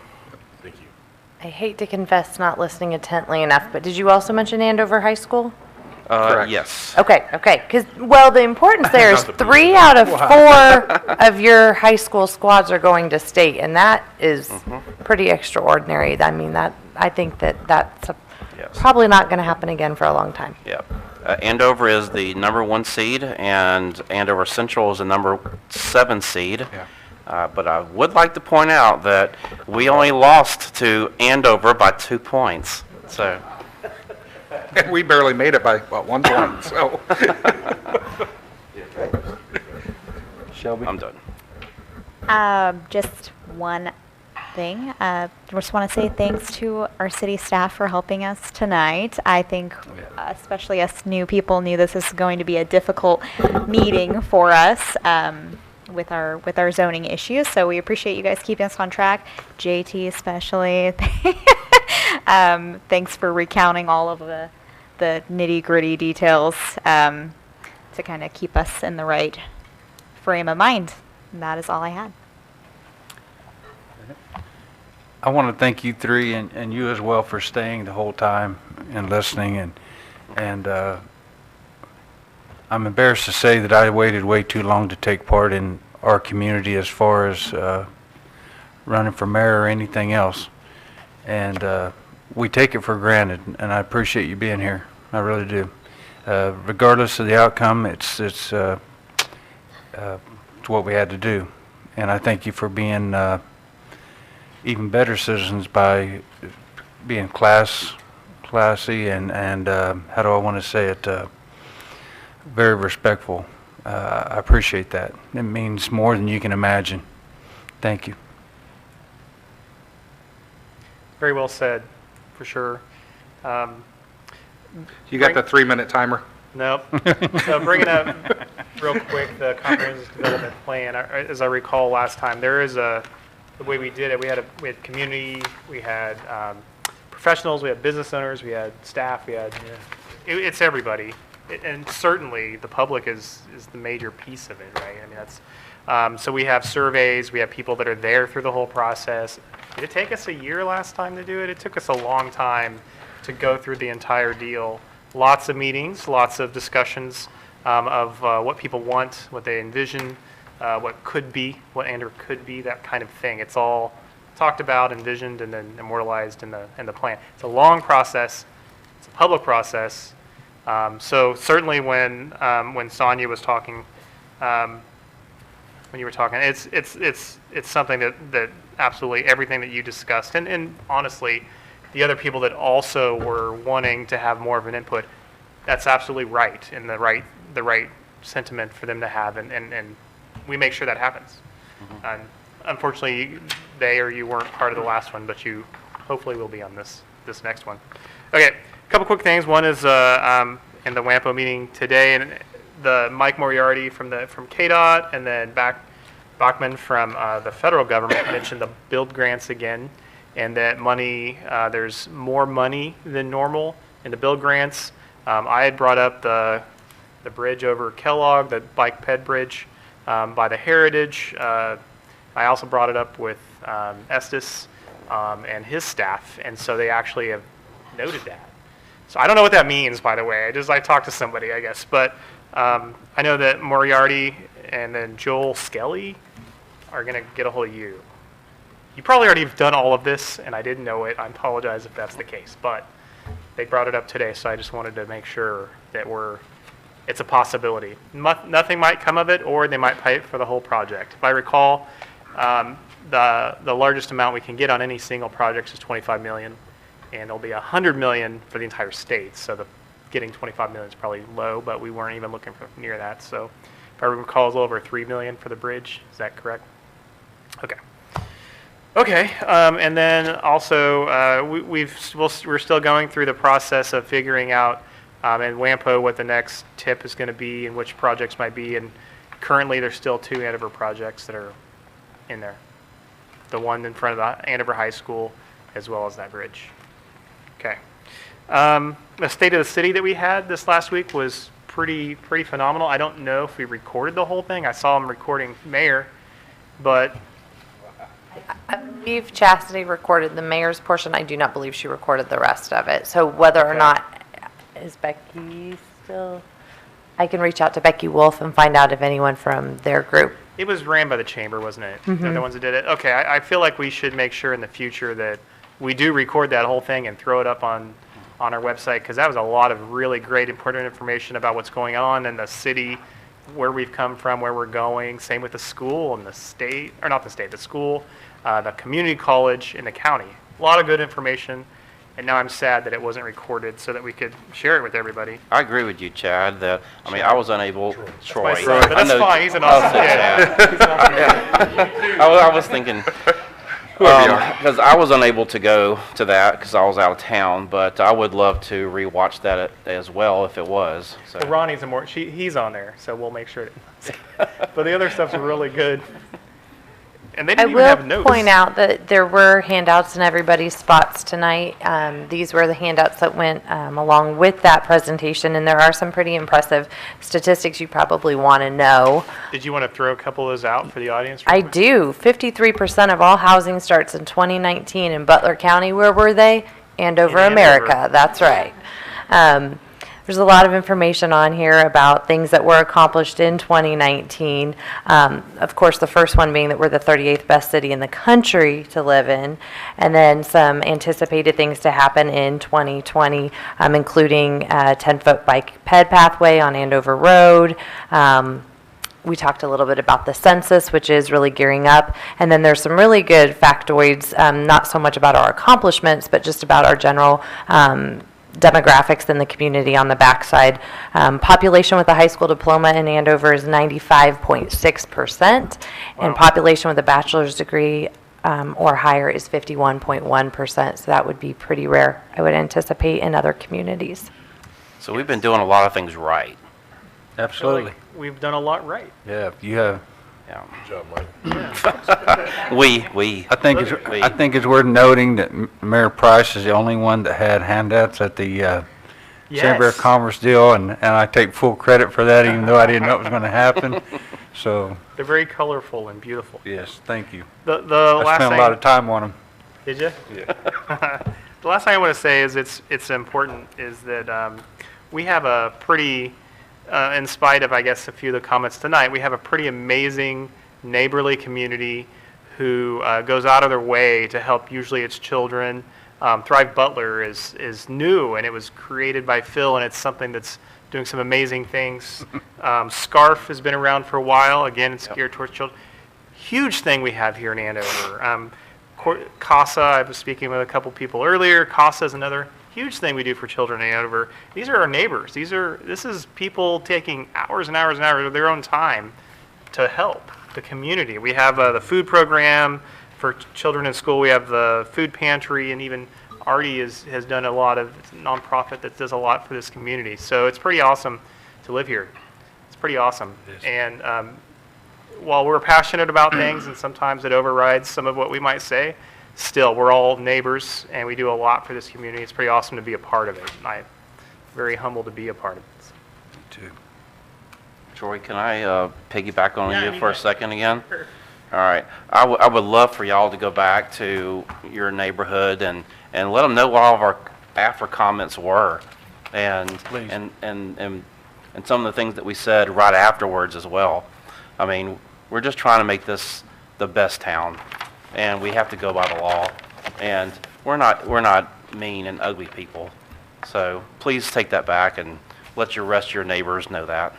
Thank you. I hate to confess not listening intently enough, but did you also mention Andover High School? Correct. Yes. Okay, because, the importance there is 3 out of 4 of your high school squads are going to state, and that is pretty extraordinary. I mean, I think that's probably not going to happen again for a long time. Yep. Andover is the number 1 seed, and Andover Central is the number 7 seed. Yeah. But I would like to point out that we only lost to Andover by 2 points. So. And we barely made it by, 1 point, so. Shelby? I'm done. Just one thing. Just want to say thanks to our city staff for helping us tonight. I think especially us new people knew this is going to be a difficult meeting for us with our zoning issues. So we appreciate you guys keeping us on track. JT especially. Thanks for recounting all of the nitty-gritty details to kind of keep us in the right frame of mind. And that is all I had. I want to thank you three and you as well for staying the whole time and listening. And I'm embarrassed to say that I waited way too long to take part in our community as far as running for mayor or anything else. And we take it for granted, and I appreciate you being here. I really do. Regardless of the outcome, it's what we had to do. And I thank you for being even better citizens by being classy and how do I want to say it, very respectful. I appreciate that. It means more than you can imagine. Thank you. Very well said, for sure. You got the 3-minute timer? Nope. So bringing up real quick the comprehensive development plan, as I recall last time, there is the way we did it, we had community, we had professionals, we had business owners, we had staff, it's everybody. And certainly the public is the major piece of it, right? I mean, that's, so we have surveys, we have people that are there through the whole process. Did it take us a year last time to do it? It took us a long time to go through the entire deal. Lots of meetings, lots of discussions of what people want, what they envision, what could be, what Andover could be, that kind of thing. It's all talked about, envisioned, and then immortalized in the plan. It's a long process. It's a public process. So certainly when Sonia was talking, when you were talking, it's something that absolutely everything that you discussed, and honestly, the other people that also were wanting to have more of an input, that's absolutely right, and the right sentiment for them to have, and we make sure that happens. And unfortunately, they or you weren't part of the last one, but you hopefully will be on this next one. Okay, a couple quick things. One is in the WAMPO meeting today, and the Mike Moriarty from KDOT, and then Bachman from the federal government mentioned the build grants again, and that money, there's more money than normal in the build grants. I had brought up the bridge over Kellogg, the bike ped bridge by the Heritage. I also brought it up with Estes and his staff, and so they actually have noted that. So I don't know what that means, by the way. I talked to somebody, I guess. But I know that Moriarty and then Joel Skelly are going to get a hold of you. You probably already have done all of this, and I didn't know it. I apologize if that's the case. But they brought it up today, so I just wanted to make sure that it's a possibility. Nothing might come of it, or they might pay for the whole project. If I recall, the largest amount we can get on any single project is $25 million, and it'll be $100 million for the entire state. So getting $25 million is probably low, but we weren't even looking for near that. So if I recall, it's a little over $3 million for the bridge. Is that correct? Okay. Okay, and then also we're still going through the process of figuring out in WAMPO what the next tip is going to be and which projects might be. And currently, there's still 2 Andover projects that are in there. The one in front of the Andover High School, as well as that bridge. Okay. The state of the city that we had this last week was pretty phenomenal. I don't know if we recorded the whole thing. I saw him recording Mayor, but I believe Chastity recorded the mayor's portion. I do not believe she recorded the rest of it. So whether or not, is Becky still? I can reach out to Becky Wolf and find out if anyone from their group. it was ran by the chamber, wasn't it? They're the ones that did it. Okay, I feel like we should make sure in the future that we do record that whole thing and throw it up on our website, because that was a lot of really great, important information about what's going on in the city, where we've come from, where we're going. Same with the school and the state, or not the state, the school, the community college, and the county. A lot of good information, and now I'm sad that it wasn't recorded so that we could share it with everybody. I agree with you, Chad, that, I mean, I was unable, Troy. That's my son, but that's fine, he's an awesome kid. I was thinking, because I was unable to go to that because I was out of town, but I would love to rewatch that as well if it was. So. Well, Ronnie's he's on there, so we'll make sure. But the other stuff's really good. And they didn't even have notes. I will point out that there were handouts in everybody's spots tonight. These were the handouts that went along with that presentation, and there are some pretty impressive statistics you probably want to know. Did you want to throw a couple of those out for the audience? I do. 53% of all housing starts in 2019 in Butler County. Where were they? Andover, America. That's right. There's a lot of information on here about things that were accomplished in 2019. Of course, the first one being that we're the 38th best city in the country to live in, and then some anticipated things to happen in 2020, including a 10-foot bike ped pathway on Andover Road. We talked a little bit about the census, which is really gearing up. And then there's some really good factoids, not so much about our accomplishments, but just about our general demographics in the community on the backside. Population with a high school diploma in Andover is 95.6%, and population with a bachelor's degree or higher is 51.1%. So that would be pretty rare, I would anticipate, in other communities. So we've been doing a lot of things right. Absolutely. We've done a lot right. Yeah, you have. Yeah. Good job, Mike. We. I think it's worth noting that Mayor Price is the only one that had handouts at the Chamber of Commerce deal, and I take full credit for that, even though I didn't know it was going to happen. So. They're very colorful and beautiful. Yes, thank you. I spent a lot of time on them. Did you? Yeah. The last thing I want to say is it's important is that we have a pretty, in spite of, I guess, a few of the comments tonight, we have a pretty amazing neighborly community who goes out of their way to help usually its children. Thrive Butler is new, and it was created by Phil, and it's something that's doing some amazing things. Scarf has been around for a while. Again, it's geared towards children. Huge thing we have here in Andover. Of CASA, I was speaking with a couple people earlier. CASA is another huge thing we do for children in Andover. These are our neighbors. This is people taking hours and hours and hours of their own time to help the community. We have the food program for children in school. We have the food pantry, and even Artie has done a lot of nonprofit that does a lot for this community. So it's pretty awesome to live here. It's pretty awesome. And while we're passionate about things, and sometimes it overrides some of what we might say, still, we're all neighbors, and we do a lot for this community. It's pretty awesome to be a part of it. And I'm very humbled to be a part of it. Me too. Troy, can I piggyback on Yeah, you for a second again? Sure. All right. I would love for y'all to go back to your neighborhood and let them know what all of our after comments were, and some of the things that we said right afterwards as well. I mean, we're just trying to make this the best town, and we have to go by the law. And we're not mean and ugly people. So please take that back and let your rest of your neighbors know that.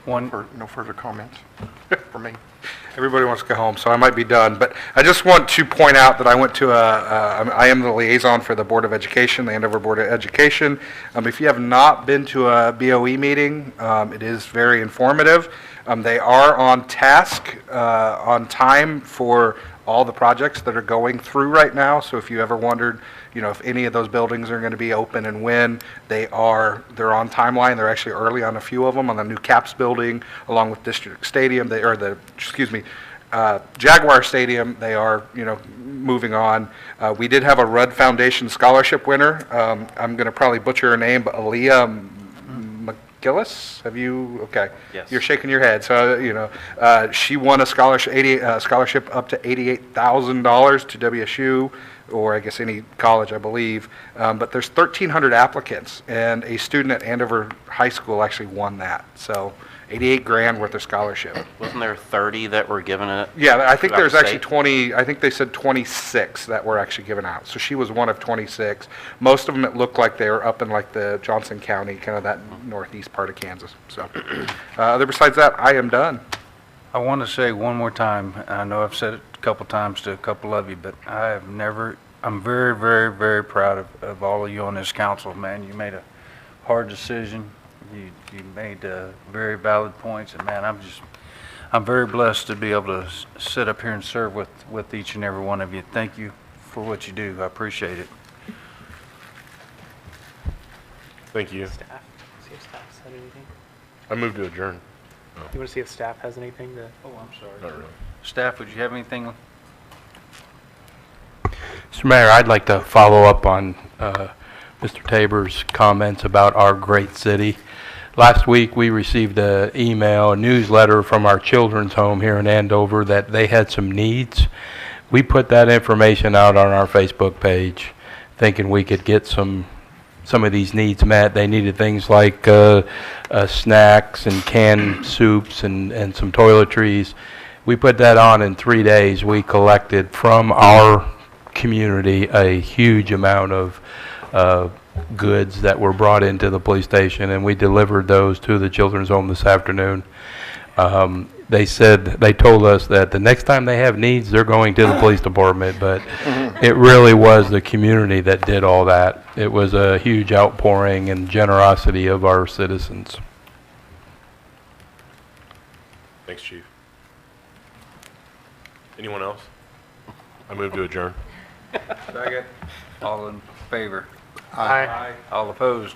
No further comments for me. Everybody wants to go home, so I might be done. But I just want to point out that I went to I am the liaison for the Board of Education, the Andover Board of Education. If you have not been to a BOE meeting, it is very informative. They are on task, on time for all the projects that are going through right now. So if you ever wondered, if any of those buildings are going to be open and when, they're on timeline. They're actually early on a few of them, on the new CAPS building, along with District Stadium. Jaguar Stadium. They are, moving on. We did have a Rudd Foundation scholarship winner. I'm going to probably butcher her name, but Aaliyah McGillis, have you? Okay. Yes. You're shaking your head. So, she won a scholarship up to $88,000 to WSU, or I guess any college, I believe. But there's 1,300 applicants, and a student at Andover High School actually won that. So, $88,000 worth of scholarship. Wasn't there 30 that were given it? Yeah, I think throughout there's the actually state? 20, I think they said 26 that were actually given out. So she was one of 26. Most of them, it looked like they were up in like the Johnson County, kind of that northeast part of Kansas. So, other besides that, I am done. I want to say one more time, I know I've said it a couple times to a couple of you, but I'm very, very, very proud of all of you on this council, man. You made a hard decision. You made very valid points, and man, I'm very blessed to be able to sit up here and serve with each and every one of you. Thank you for what you do. I appreciate it. Thank you. Staff, see if staff said anything. I move to adjourn. You want to see if staff has anything to? Oh, I'm sorry. Not really. Staff, would you have anything? Mr. Mayor, I'd like to follow up on Mr. Tabor's comments about our great city. Last week, we received a newsletter from our children's home here in Andover that they had some needs. We put that information out on our Facebook page, thinking we could get some of these needs met. They needed things like snacks and canned soups and some toiletries. We put that on in 3 days. We collected from our community a huge amount of goods that were brought into the police station, and we delivered those to the children's home this afternoon. They told us that the next time they have needs, they're going to the police department, but it really was the community that did all that. It was a huge outpouring and generosity of our citizens. Thanks, Chief. Anyone else? I move to adjourn. Second. All in favor? Aye. All opposed?